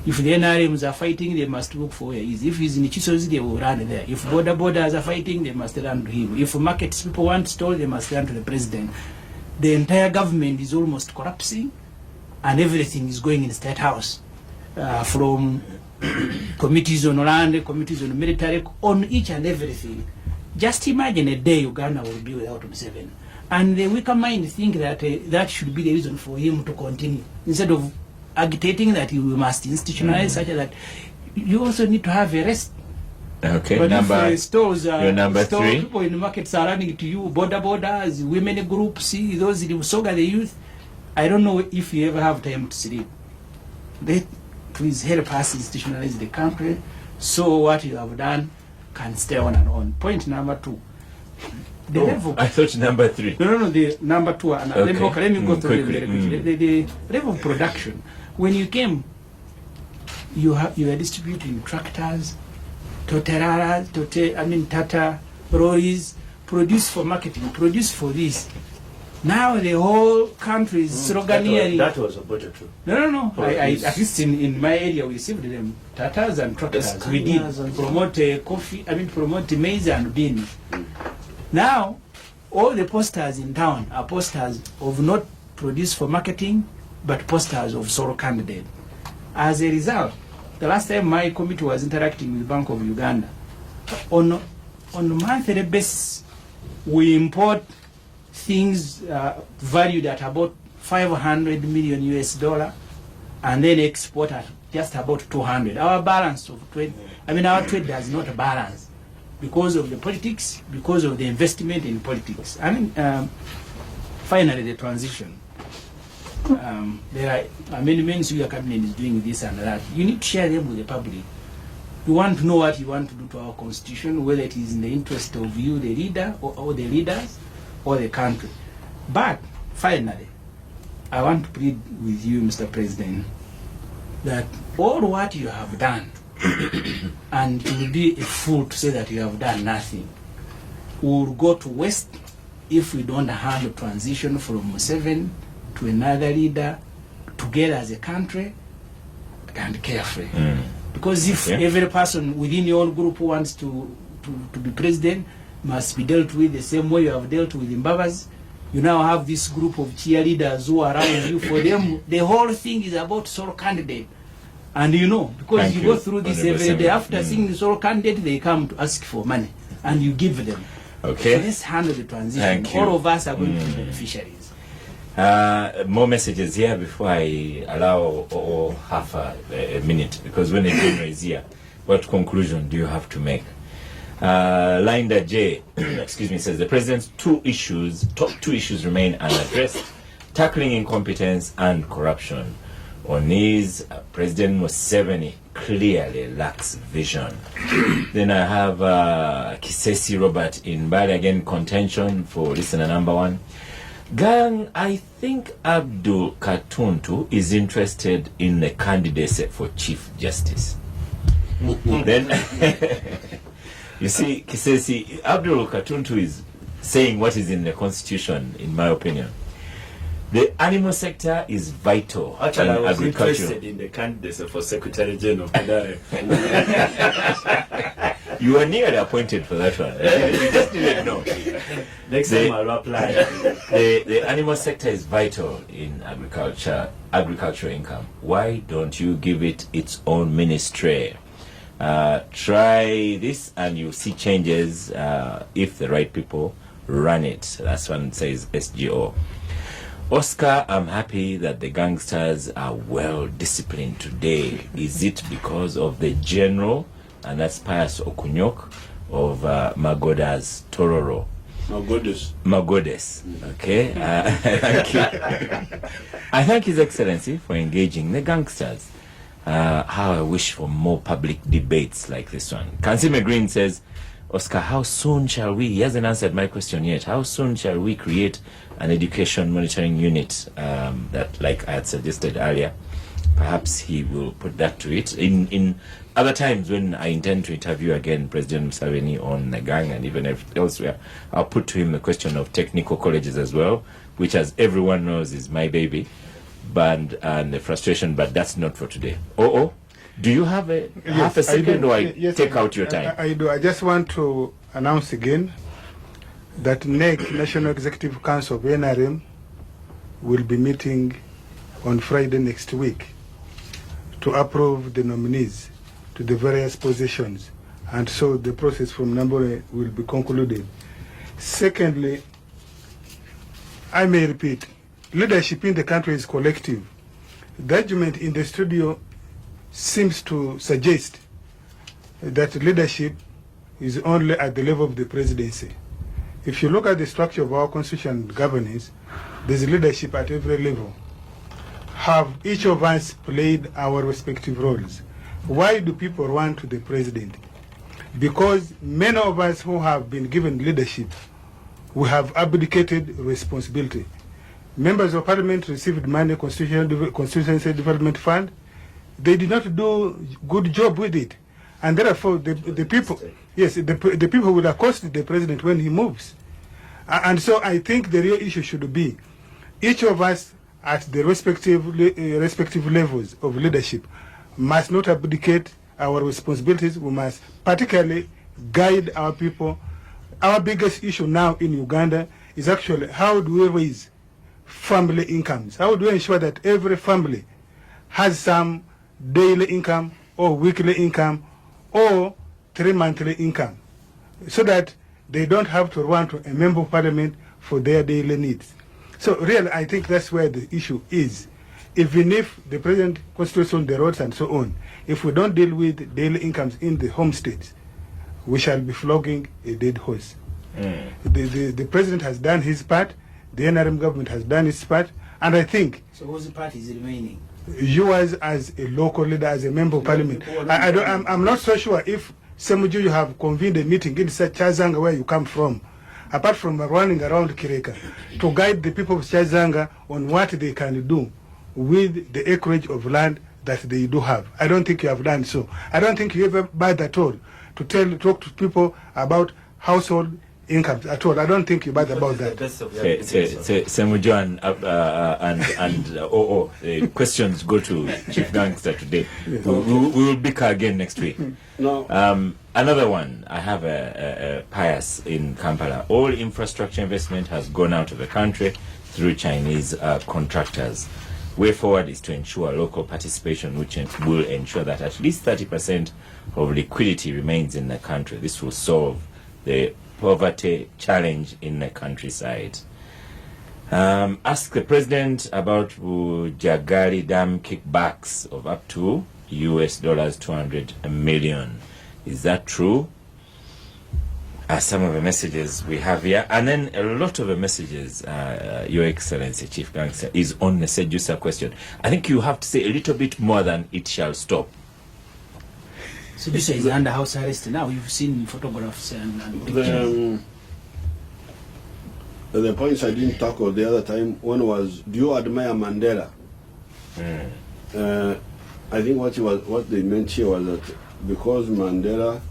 If the NRMs are fighting, they must look for where he is. If he's in Chisozi, they will run there. If borders are fighting, they must run to him. If markets people want store, they must run to the president. The entire government is almost collapsing, and everything is going in the State House. From committees on land, committees on military, on each and everything. Just imagine a day Uganda will be without Museveni. And the weaker mind think that that should be the reason for him to continue. Instead of agitating that we must institutionalize such that you also need to have a rest. Okay, but if stores number 3. People in the markets are running to you, borders, women groups, those in Soga, the youth. I don't know if you ever have time to sleep. Please help us institutionalize the country so what you have done can stay on and on. Point number 2. The level. I thought number 3. No, the number 2. And let me go through quickly. The level of production. When you came, you are distributing tractors, Tata lorries, produce for marketing, produce for this. Now the whole country is sloganeering. That was about it too. No. I at least in my area we received them tatas and tractors. Yes, We did promote coffee. Promote maize and beans. Now all the posters in town are posters of not produce for marketing, but posters of solo candidate. As a result, the last time my committee was interacting with Bank of Uganda, on a monthly basis, we import things valued at about $500 million US, and then export at just about 200. Our balance of trade, our trade does not balance because of the politics, because of the investment in politics. Finally, the transition. There are amendments your cabinet is doing this and that. You need to share them with the public. You want to know what you want to do to our constitution, whether it is in the interest of you, the leader, or the leaders, or the country. But finally, I want to plead with you, Mr. President, that all what you have done, and it will be a fool to say that you have done nothing, will go to waste if we don't have a transition from Museveni to another leader together as a country and carefree. Because if every person within your group who wants to be president must be dealt with the same way you have dealt with Mbabas, you now have this group of cheerleaders who are around you. For them, the whole thing is about sole candidate. And because you go through this every day, after seeing the sole candidate, they come to ask for money, and you give them. Okay. So let's handle the transition. All of us are going to be beneficiaries. More messages here before I allow half a minute, because when a general is here, what conclusion do you have to make? Linda J, excuse me, says the president's top two issues remain unaddressed: tackling incompetence and corruption. On these, President Museveni clearly lacks vision. Then I have Kisesi Robert in Bali, again contention for listener number one. Gang, I think Abdul Katuntu is interested in the candidacy for Chief Justice. Then, you see, Kisesi, Abdul Katuntu is saying what is in the Constitution, in my opinion. The animal sector is vital. Actually, I was agriculture. interested in the candidacy for Secretary General. You were nearly appointed for that one. You just didn't know. Next time I'll apply. The animal sector is vital in agricultural income. Why don't you give it its own ministry? Try this and you'll see changes if the right people run it. That's one says SGO. Oscar, I'm happy that the gangsters are well disciplined today. Is it because of the general, and that's Pius Okunyok of Magoda's Tororo? Magodes. Okay. Thank you. I thank His Excellency for engaging the gangsters. How I wish for more public debates like this one. Kansime Green says, Oscar, how soon shall we, he hasn't answered my question yet, how soon shall we create an education monitoring unit that, like I had suggested earlier, perhaps he will put that to it. In other times when I intend to interview again President Museveni on the gang and even elsewhere, I'll put to him the question of technical colleges as well, which as everyone knows is my baby, and the frustration, but that's not for today. Do you have half a second, or take out your time? I do. I just want to announce again that NEC, National Executive Council of NRM, will be meeting on Friday next week to approve the nominees to the various positions, and so the process from number will be concluded. Secondly, I may repeat, leadership in the country is collective. The argument in the studio seems to suggest that leadership is only at the level of the presidency. If you look at the structure of our constitution and governance, there's leadership at every level. Have each of us played our respective roles? Why do people run to the president? Because many of us who have been given leadership, we have abdicated responsibility. Members of Parliament received money, Constituency Development Fund. they did not do good job with it. And therefore, the people, yes, the people will accost the president when he moves. And so I think the real issue should be each of us at the respective levels of leadership must not abdicate our responsibilities. We must particularly guide our people. Our biggest issue now in Uganda is actually how do we raise family incomes? How do we ensure that every family has some daily income or weekly income or 3-monthly income, so that they don't have to run to a member of parliament for their daily needs. So really, I think that's where the issue is. Even if the president constitutes on the roads and so on, if we don't deal with daily incomes in the home states, we shall be flogging a dead horse. The president has done his part, the NRM government has done its part, and I think... So whose part is remaining? Yours as a local leader, as a member of parliament. I'm not so sure if Ssemuju, you have convened a meeting in Chazanga where you come from, apart from running around Kireka, to guide the people of Chazanga on what they can do with the acreage of land that they do have. I don't think you have done so. I don't think you ever bothered at all to talk to people about household incomes at all. I don't think you bother about that. Ssemuju and questions go to Chief Gangster today. We will bicker again next week. No. Another one, I have a pious in Kampala. All infrastructure investment has gone out of the country through Chinese contractors. Way forward is to ensure local participation, which will ensure that at least 30% of liquidity remains in the country. This will solve the poverty challenge in the countryside. Ask the president about Jagali Dam kickbacks of up to US dollars 200 million. Is that true? Are some of the messages we have here, and then a lot of the messages, Your Excellency Chief Gangster, is on the Sejusa question. I think you have to say a little bit more than it shall stop. Sejusa is under house arrest now. You've seen photographs and pictures. The points I didn't tackle the other time, one was, do you admire Mandela? I think what they meant here was that because Mandela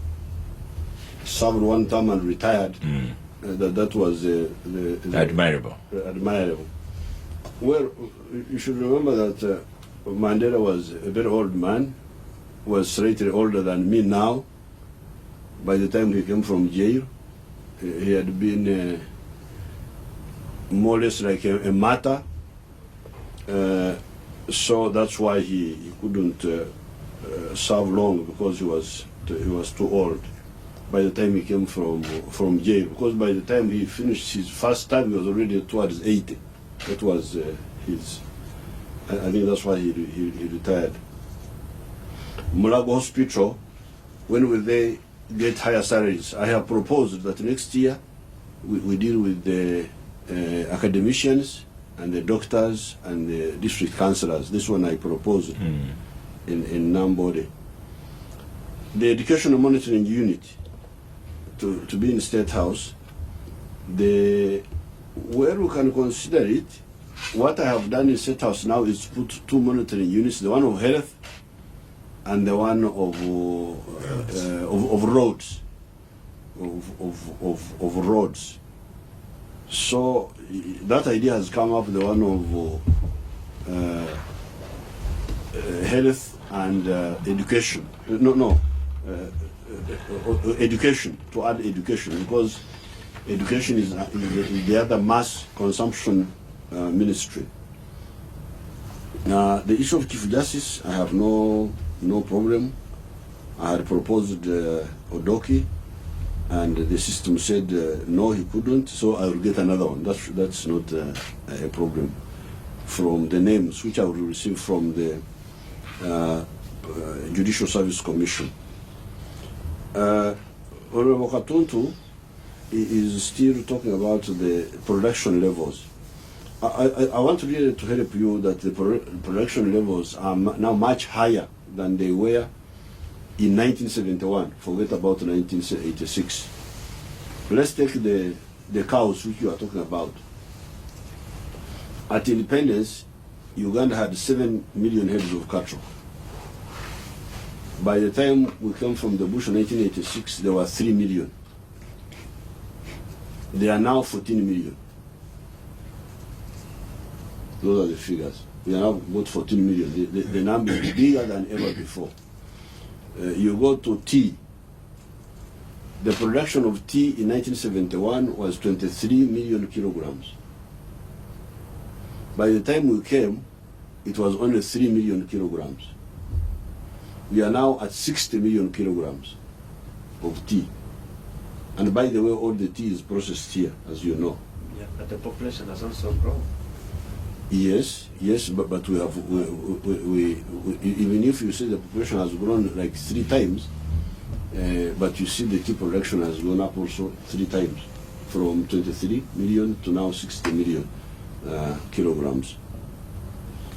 served one term and retired, that was the admirable. Well, you should remember that Mandela was a very old man, was slightly older than me now. By the time he came from jail, he had been more or less like a martyr. So that's why he couldn't serve long, because he was too old by the time he came from jail. Because by the time he finished his first time, he was already towards 80. That was his. I think that's why he retired. Mulago Hospital, when will they get higher salaries? I have proposed that next year we deal with the academicians and the doctors and the district councillors. This one I proposed in Nambode. The educational monitoring unit to be in State House, where we can consider it, what I have done in State House now is put 2 monitoring units, the one of health and the one of roads, of roads. So that idea has come up, the one of health and education. Education, to add education, because education is the other mass consumption ministry. The issue of Chief Justice, I have no problem. I had proposed Odoki, and the system said no, he couldn't, so I will get another one. That's not a problem. From the names which I will receive from the Judicial Service Commission. Honorable Katuntu is still talking about the production levels. I want to really to help you that the production levels are now much higher than they were in 1971. Forget about 1986. Let's take the cows which you are talking about. At independence, Uganda had 7 million heads of cattle. By the time we came from the bush in 1986, there were 3 million. There are now 14 million. Those are the figures. We are now about 14 million. The number is bigger than ever before. You go to tea. The production of tea in 1971 was 23 million kilograms. By the time we came, it was only 3 million kilograms. We are now at 60 million kilograms of tea. And by the way, all the tea is processed here, as you know. Yeah, but the population has also grown. Yes, but we have, even if you say the population has grown like 3 times, but you see the tea production has gone up also 3 times, from 23 million to now 60 million kilograms.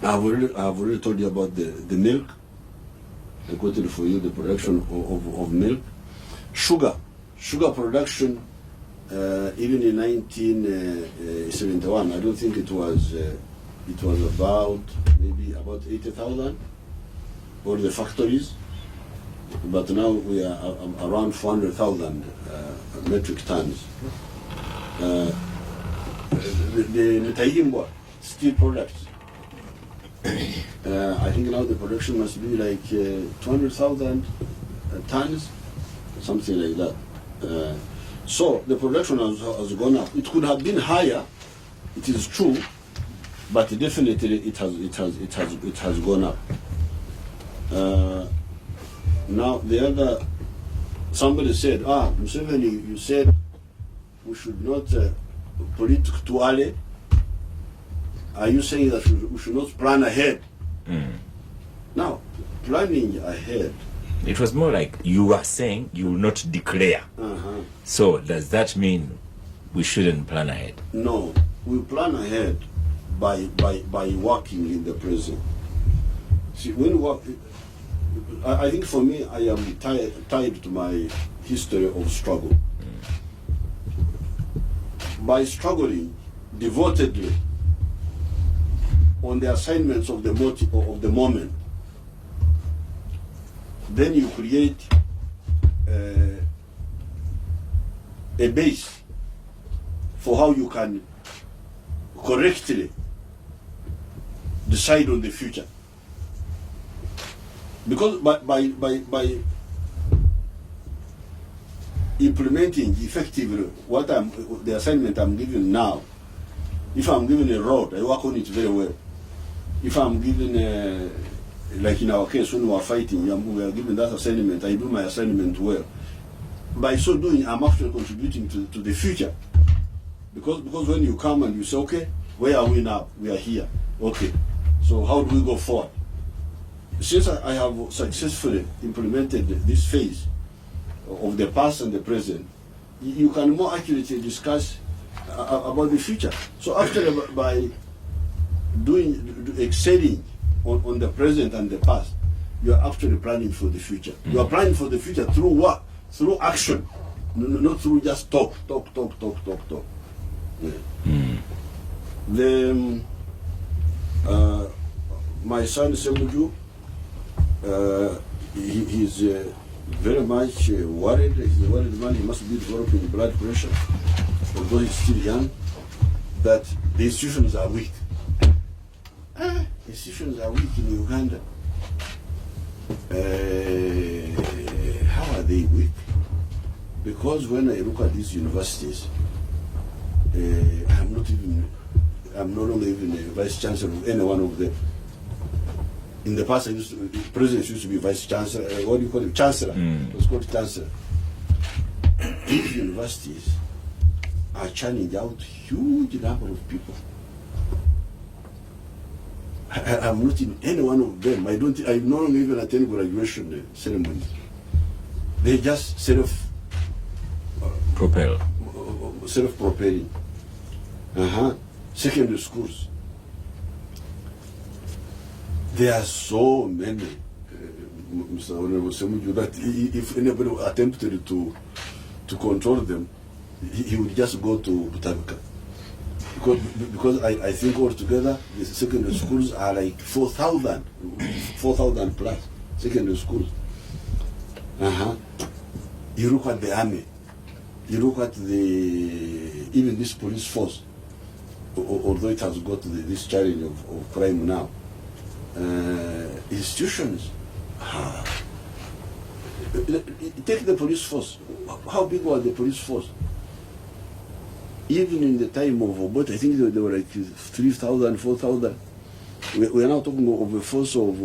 I've already told you about the milk. I quoted for you the production of milk. Sugar production, even in 1971, I don't think it was about maybe about 80,000 for the factories, but now we are around 400,000 metric tons. The Ntayimbwa steel products, I think now the production must be like 200,000 tons, something like that. So the production has gone up. It could have been higher, it is true, but definitely it has gone up. Now the other, somebody said, Museveni, you said we should not pollute Tuale. Are you saying that we should not plan ahead? Now, planning ahead. It was more like you were saying you will not declare. So does that mean we shouldn't plan ahead? No, we plan ahead by working in the present. See, when we work, I think for me, I am tied to my history of struggle. By struggling devotedly on the assignments of the moment, then you create a base for how you can correctly decide on the future. Because by implementing effectively the assignment I'm given now, if I'm given a road, I work on it very well. If I'm given like in our case when we are fighting, we are given that assignment, I do my assignment well. By so doing, I'm actually contributing to the future. Because when you come and you say, okay, where are we now? We are here. Okay, so how do we go forward? Since I have successfully implemented this phase of the past and the present, you can more accurately discuss about the future. So after by excelling on the present and the past, you are actually planning for the future. You are planning for the future through what? Through action, not through just talk. Yeah. Then my son Ssemuju, he's very much worried. He's a worried man. He must be developing blood pressure, although he's still young. That the institutions are weak. Institutions are weak in Uganda. How are they weak? Because when I look at these universities, I'm no longer even a vice chancellor of any one of them. In the past, presidents used to be vice chancellor. What do you call it? Chancellor. It was called chancellor. These universities are churning out huge number of people. I'm not in any one of them. I no longer even attend graduation ceremonies. They just self-propelling. Secondary schools. There are so many, Mr. Honorable Ssemuju, that if anybody attempted to control them, he would just go to Butavika. Because I think altogether the secondary schools are like 4,000 plus secondary schools. You look at the army, you look at even this police force, although it has got this challenge of crime now. Institutions. Take the police force. How big was the police force? Even in the time of Obote, I think they were like 3,000, 4,000. We are now talking of a force of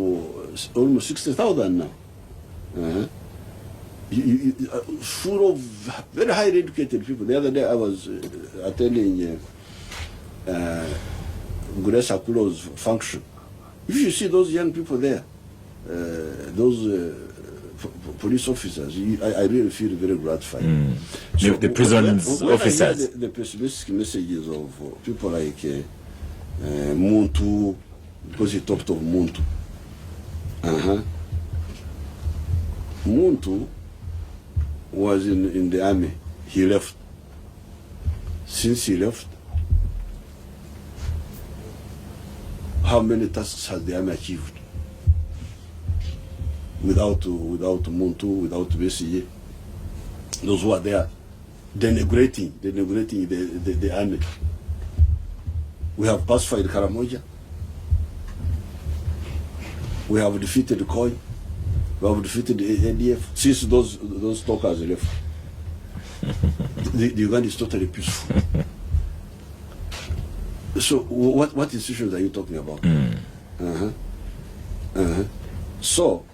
almost 60,000 now. Full of very highly educated people. The other day I was attending Guresa Kulo's function. If you see those young people there, those police officers, I really feel very gratified. So the prison's officers. I hear the pessimistic messages of people like Muntu, because he talked of Muntu. Muntu was in the army. He left. Since he left, how many tasks has the army achieved? Without Muntu, without BCA, those who are there denigrating the army. We have pacified Karamoja. We have defeated Koi. We have defeated the ADF. Since those talkers left, the Uganda is totally peaceful. So what institutions are you talking about? So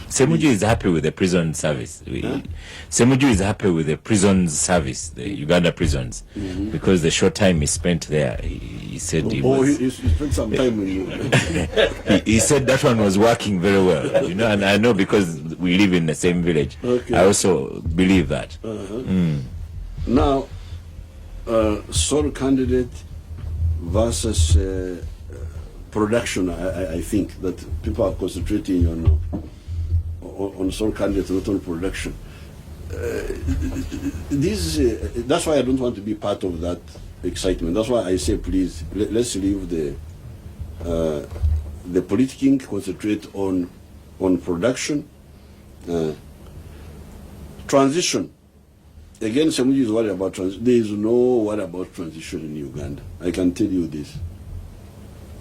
Ssemuju is happy with the prison service. Ssemuju is happy with the prison service, the Uganda prisons, because the short time he spent there, he said he spent some time with you. he said that one was working very well, you know, and I know because we live in the same village. Okay. I also believe that. Now, sole candidate versus production, I think that people are concentrating on sole candidate, not on production. That's why I don't want to be part of that excitement. That's why I say, please, let's leave the politicking, concentrate on production. Transition. Again, Ssemuju is worried about transition. There is no worry about transition in Uganda. I can tell you this.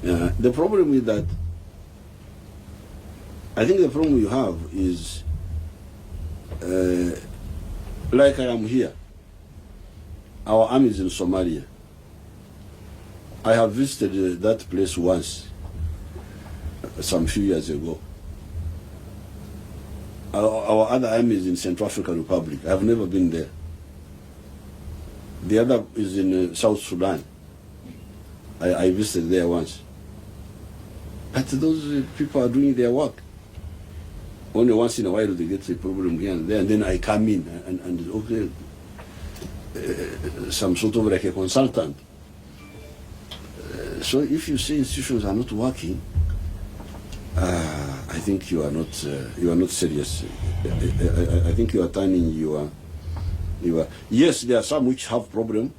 The problem is that I think the problem you have is like I am here. Our army is in Somalia. I have visited that place once, some few years ago. Our other army is in Central African Republic. I have never been there. The other is in South Sudan. I visited there once. But those people are doing their work. Only once in a while they get a problem here and there, and then I come in and okay, some sort of like a consultant. So if you say institutions are not working, I think you are not serious. I think you are turning your. Yes, there are some which have problem,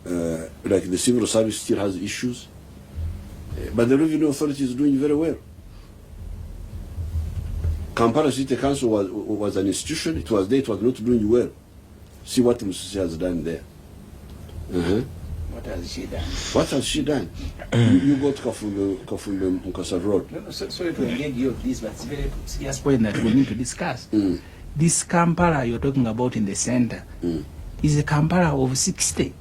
like the civil service still has issues, but the revenue authority is doing very well. Kampala City Council was an institution. It was there. It was not doing well. See what Museveni has done there. What has she done? What has she done? You go to Kafumbe Mukasa Road. No, sorry to engage you of this, but it's a very serious point that we need to discuss. This Kampala you're talking about in the center is a Kampala of 60.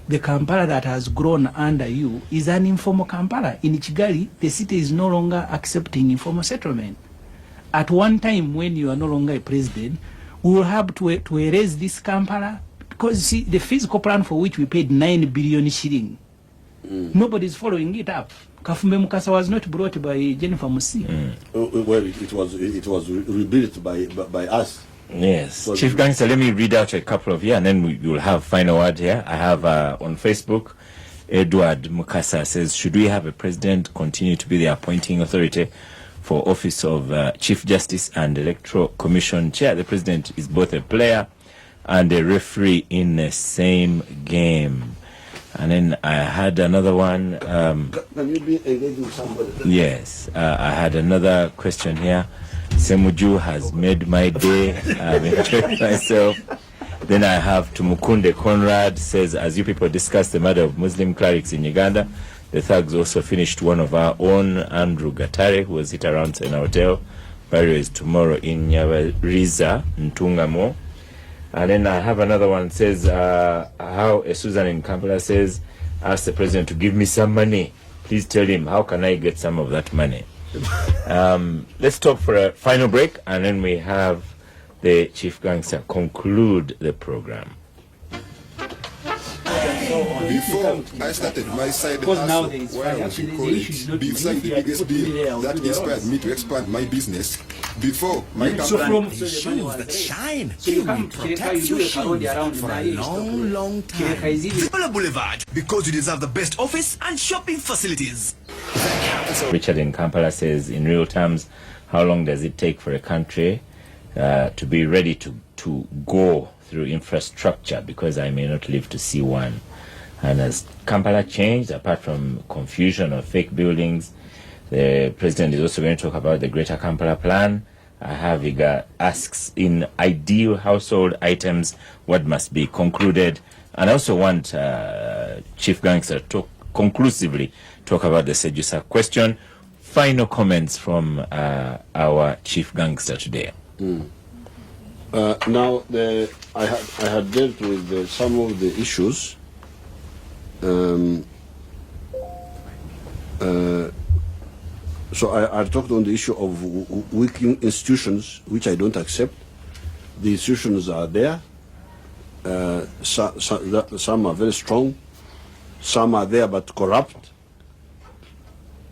The Kampala that has grown under you is an informal Kampala. In Kigali, the city is no longer accepting informal settlement. At one time, when you are no longer a president, we will have to erase this Kampala, because see, the physical plan for which we paid 9 billion shilling, nobody is following it up. Kafumbe Mukasa was not brought by Jennifer Musi. Well, it was rebuilt by us. Yes. Chief Gangster, let me read out a couple of here, and then we will have final word here. I have on Facebook, Edward Mukasa says, should we have a president continue to be the appointing authority for office of Chief Justice and Electoral Commission Chair? The president is both a player and a referee in the same game. And then I had another one. Can you be engaging somebody? Yes, I had another question here. Ssemuju has made my day. I've enjoyed myself. Then I have Tumukunde Conrad says, as you people discuss the matter of Muslim clerics in Uganda, the thugs also finished one of our own, Andrew Gatare, who was hit around in a hotel. Burial is tomorrow in Nyabariza, Ntungamo. And then I have another one, says, how a Susan in Kampala says, ask the president to give me some money. Please tell him, how can I get some of that money? Let's stop for a final break, and then we have the chief gangster conclude the program. Before I started my side hustle, where I was in college, beside the biggest deal that inspired me to expand my business, before my company... Shoes that shine, you will protect your shoes for a long, long time. Boulevard, because you deserve the best office and shopping facilities. Richard in Kampala says, in real terms, how long does it take for a country to be ready to go through infrastructure, because I may not live to see one? And has Kampala changed, apart from confusion of fake buildings? The president is also going to talk about the Greater Kampala Plan. Haviga asks, in ideal household items, what must be concluded? And I also want Chief Gangster to conclusively talk about the Sejusa question. Final comments from our Chief Gangster today. Now, I had dealt with some of the issues. So I talked on the issue of weak institutions, which I don't accept. The institutions are there. Some are very strong. Some are there but corrupt.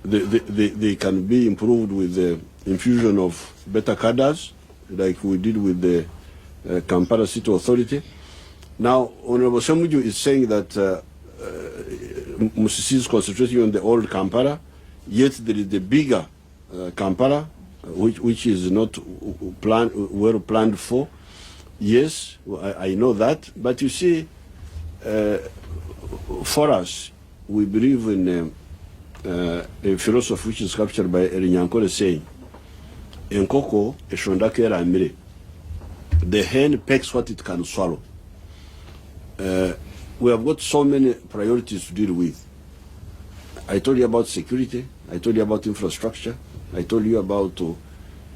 They can be improved with the infusion of better cadres, like we did with the Kampala City Authority. Now, Honorable Ssemuju is saying that Musisi is concentrating on the old Kampala, yet there is the bigger Kampala, which is not well planned for. Yes, I know that, but you see, for us, we believe in a philosophy which is captured by Erinyankole saying, Enkoko eshondake eramire. The hen pecks what it can swallow. We have got so many priorities to deal with. I told you about security. I told you about infrastructure. I told you about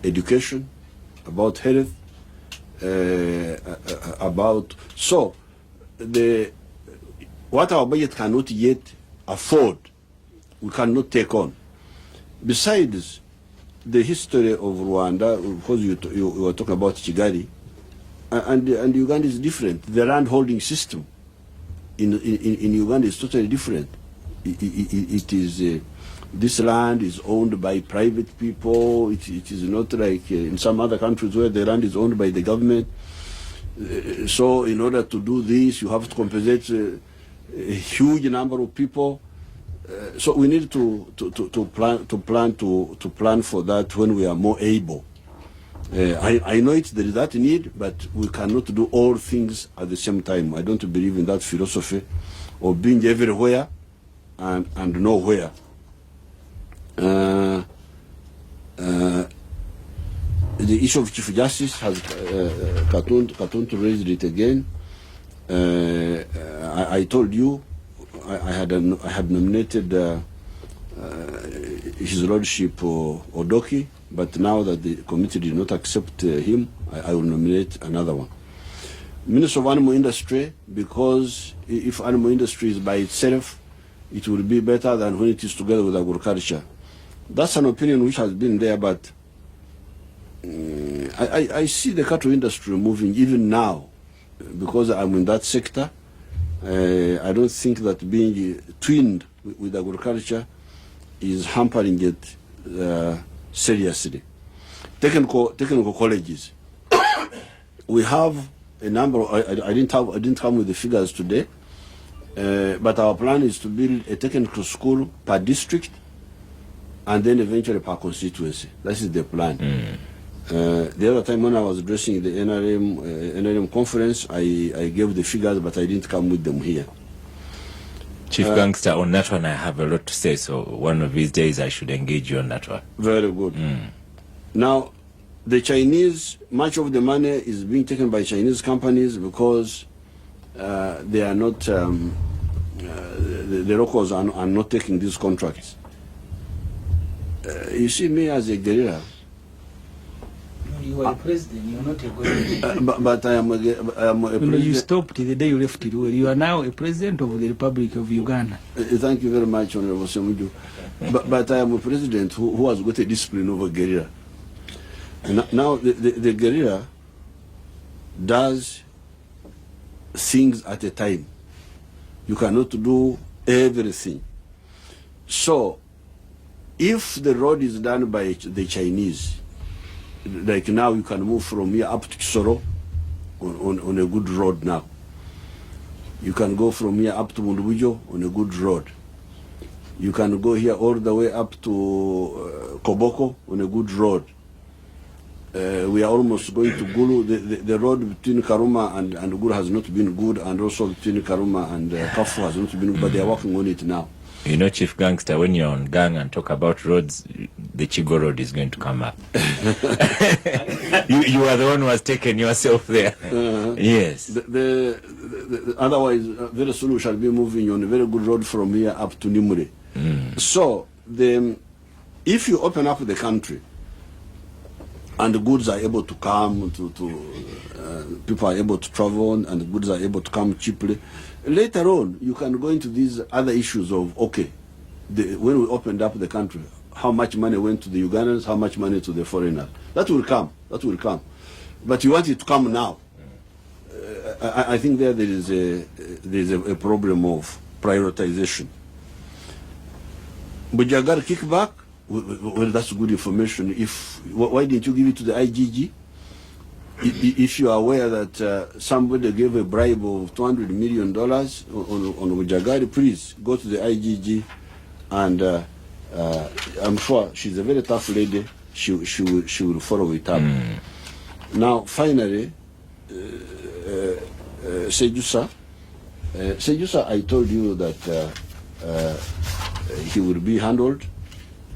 education, about health, so what our budget cannot yet afford, we cannot take on. Besides the history of Rwanda, because you were talking about Kigali, and Uganda is different. The land holding system in Uganda is totally different. It is this land is owned by private people. It is not like in some other countries where the land is owned by the government. So in order to do this, you have to compensate a huge number of people. So we need to plan for that when we are more able. I know there is that need, but we cannot do all things at the same time. I don't believe in that philosophy of being everywhere and nowhere. The issue of Chief Justice has Katuntu raised it again. I told you I had nominated His Lordship Odoki, but now that the committee did not accept him, I will nominate another one. Minister of Animal Industry, because if animal industry is by itself, it will be better than when it is together with agriculture. That's an opinion which has been there, but I see the cattle industry moving even now, because I'm in that sector. I don't think that being twinned with agriculture is hampering it seriously. Technical colleges. We have a number. I didn't come with the figures today, but our plan is to build a technical school per district, and then eventually per constituency. That is the plan. The other time when I was addressing the NRM conference, I gave the figures, but I didn't come with them here. Chief Gangster, on that one I have a lot to say, so one of these days I should engage you on that one. Very good. Now, the Chinese, much of the money is being taken by Chinese companies because they are not, the locals are not taking these contracts. You see me as a guerrilla. You are a president, you are not a guerrilla. But I am a president. You stopped the day you left it. You are now a president of the Republic of Uganda. Thank you very much, Honorable Ssemuju. But I am a president who has got a discipline over guerrilla. Now, the guerrilla does things at a time. You cannot do everything. So, if the road is done by the Chinese, like now you can move from here up to Kisoro on a good road now. You can go from here up to Mundubujo on a good road. You can go here all the way up to Koboko on a good road. We are almost going to Gulu. The road between Karuma and Gulu has not been good, and also between Karuma and Kafu has not been good, but they are working on it now. You know, Chief Gangster, when you're on gang and talk about roads, the Chigo Road is going to come up. you are the one who has taken yourself there. Yes. Otherwise, very soon we shall be moving on a very good road from here up to Nimure. So, if you open up the country, and the goods are able to come, people are able to travel, and the goods are able to come cheaply, later on, you can go into these other issues of, okay, when we opened up the country, how much money went to the Ugandans, how much money to the foreigners. That will come. But you want it to come now. I think there is a problem of prioritization. Bujagar kickback, well, that's good information. Why didn't you give it to the IGG? If you are aware that somebody gave a bribe of $200 million on Bujagar, please go to the IGG, and I'm sure she's a very tough lady. She will follow it up. Now, finally, Sejusa, I told you that he will be handled.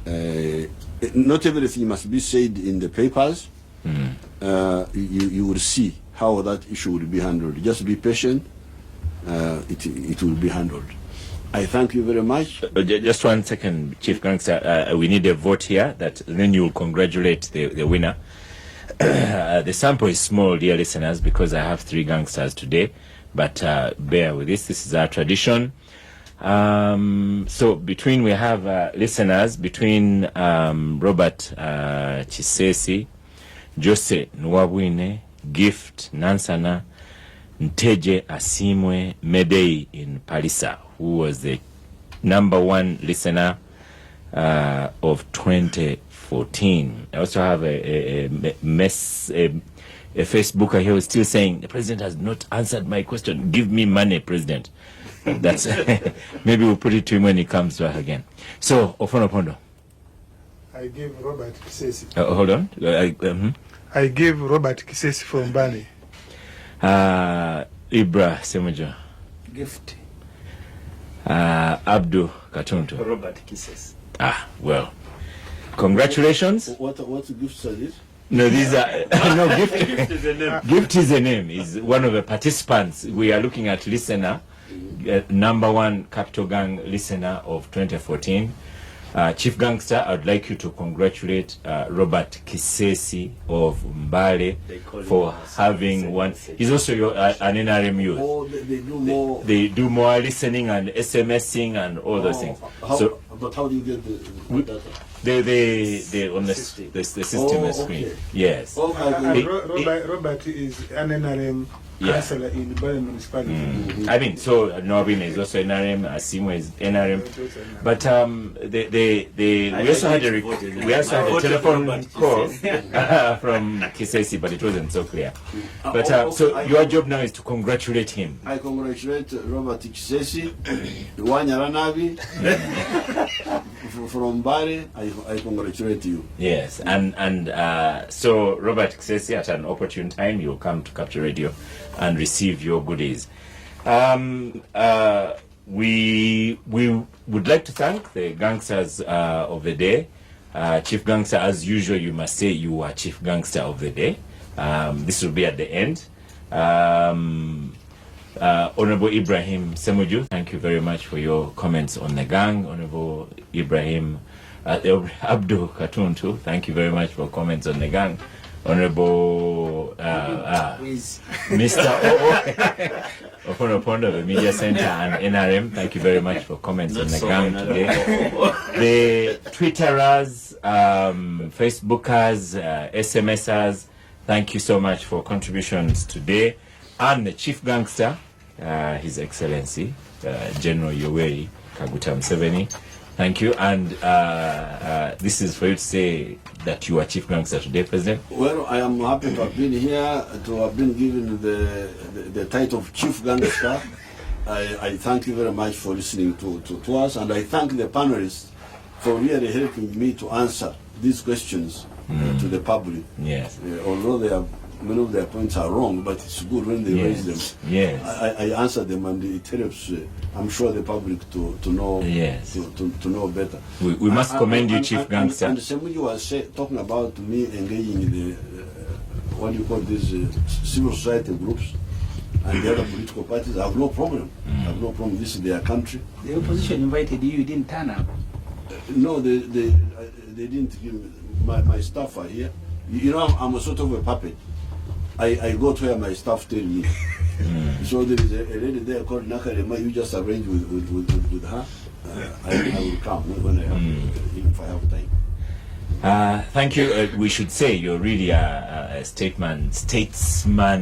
Not everything must be said in the papers. You will see how that issue will be handled. Just be patient. It will be handled. I thank you very much. Just 1 second, Chief Gangster. We need a vote here, that then you will congratulate the winner. The sample is small, dear listeners, because I have 3 gangsters today. But bear with this. This is our tradition. So we have listeners between Robert Kisesi, Jose Nwabwine, Gift Nansana, Nteje Asimwe Medei in Palisa, who was the #1 listener of 2014. I also have a Facebooker here who is still saying, the president has not answered my question. Give me money, president. That's maybe we'll put it to him when he comes back again. So, Ofono Pondo. I give Robert Kisesi. Hold on. I give Robert Kisesi from Bani. Ibra Ssemuju. Gift. Abdu Katuntu. Robert Kisses. Well, congratulations. What gifts are these? No, these are no gift. Gift is a name. Gift is a name. Is one of the participants. We are looking at listener, #1 Capital Gang listener of 2014. Chief Gangster, I'd like you to congratulate Robert Kisesi of Mbale for having one. He's also an NRM youth. Oh, they do more. They do more listening and SMSing and all those things. But how do you get the data? They on the system screen. Okay. Yes. Robert is an NRM councillor in Bani municipality. I mean, so Norwin is also NRM, Asimo is NRM, but we also had a telephone call from Kisesi, but it wasn't so clear. But so your job now is to congratulate him. I congratulate Robert Kisesi, Wanyaranavi from Bari. I congratulate you. Yes, and so Robert Kisesi, at an opportune time, you'll come to Capture Radio and receive your goodies. we would like to thank the gangsters of the day. Chief Gangster, as usual, you must say you are Chief Gangster of the day. This will be at the end. Honorable Ibrahim Ssemuju, thank you very much for your comments on the gang. Honorable Ibrahim Abdul Katuntu, thank you very much for comments on the gang. Honorable Mr. Oponopondo of the Media Center and NRM, thank you very much for comments on the gang today. The Twitterers, Facebookers, SMSers, thank you so much for contributions today. And the Chief Gangster, His Excellency, General Yoweri Kaguta Museveni, thank you. And this is for you to say that you are Chief Gangster today, President. Well, I am happy to have been here, to have been given the title of Chief Gangster. I thank you very much for listening to us, and I thank the panelists for really helping me to answer these questions to the public. Yes. Although many of their points are wrong, but it's good when they raise them. Yes. I answer them, and it helps, I'm sure, the public to know. Yes. To know better. We must commend you, Chief Gangster. And Ssemuju was talking about me engaging in the what do you call these civil society groups and the other political parties. I have no problem. I have no problem. This is their country. The opposition invited you, you didn't turn up. No, they didn't give me. My staff are here. You know, I'm a sort of a puppet. I go to where my staff tell me. So there is a lady there called Nakarema. You just arrange with her. I will come when I have, if I have time. Thank you. We should say you're really a statesman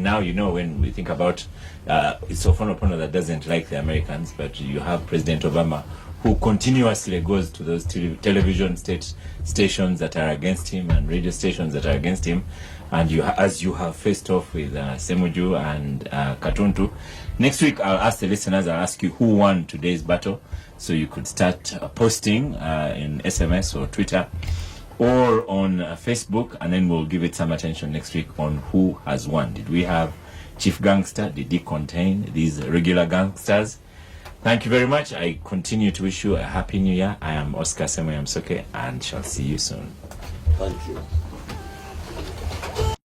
now. You know, when we think about it's Oponopono that doesn't like the Americans, but you have President Obama, who continuously goes to those television stations that are against him and radio stations that are against him. And as you have faced off with Ssemuju and Katuntu. Next week, I'll ask the listeners, I'll ask you who won today's battle. So you could start posting in SMS or Twitter or on Facebook, and then we'll give it some attention next week on who has won. Did we have Chief Gangster? Did he contain these regular gangsters? Thank you very much. I continue to wish you a happy new year. I am Oscar Ssemuju, and shall see you soon. Thank you.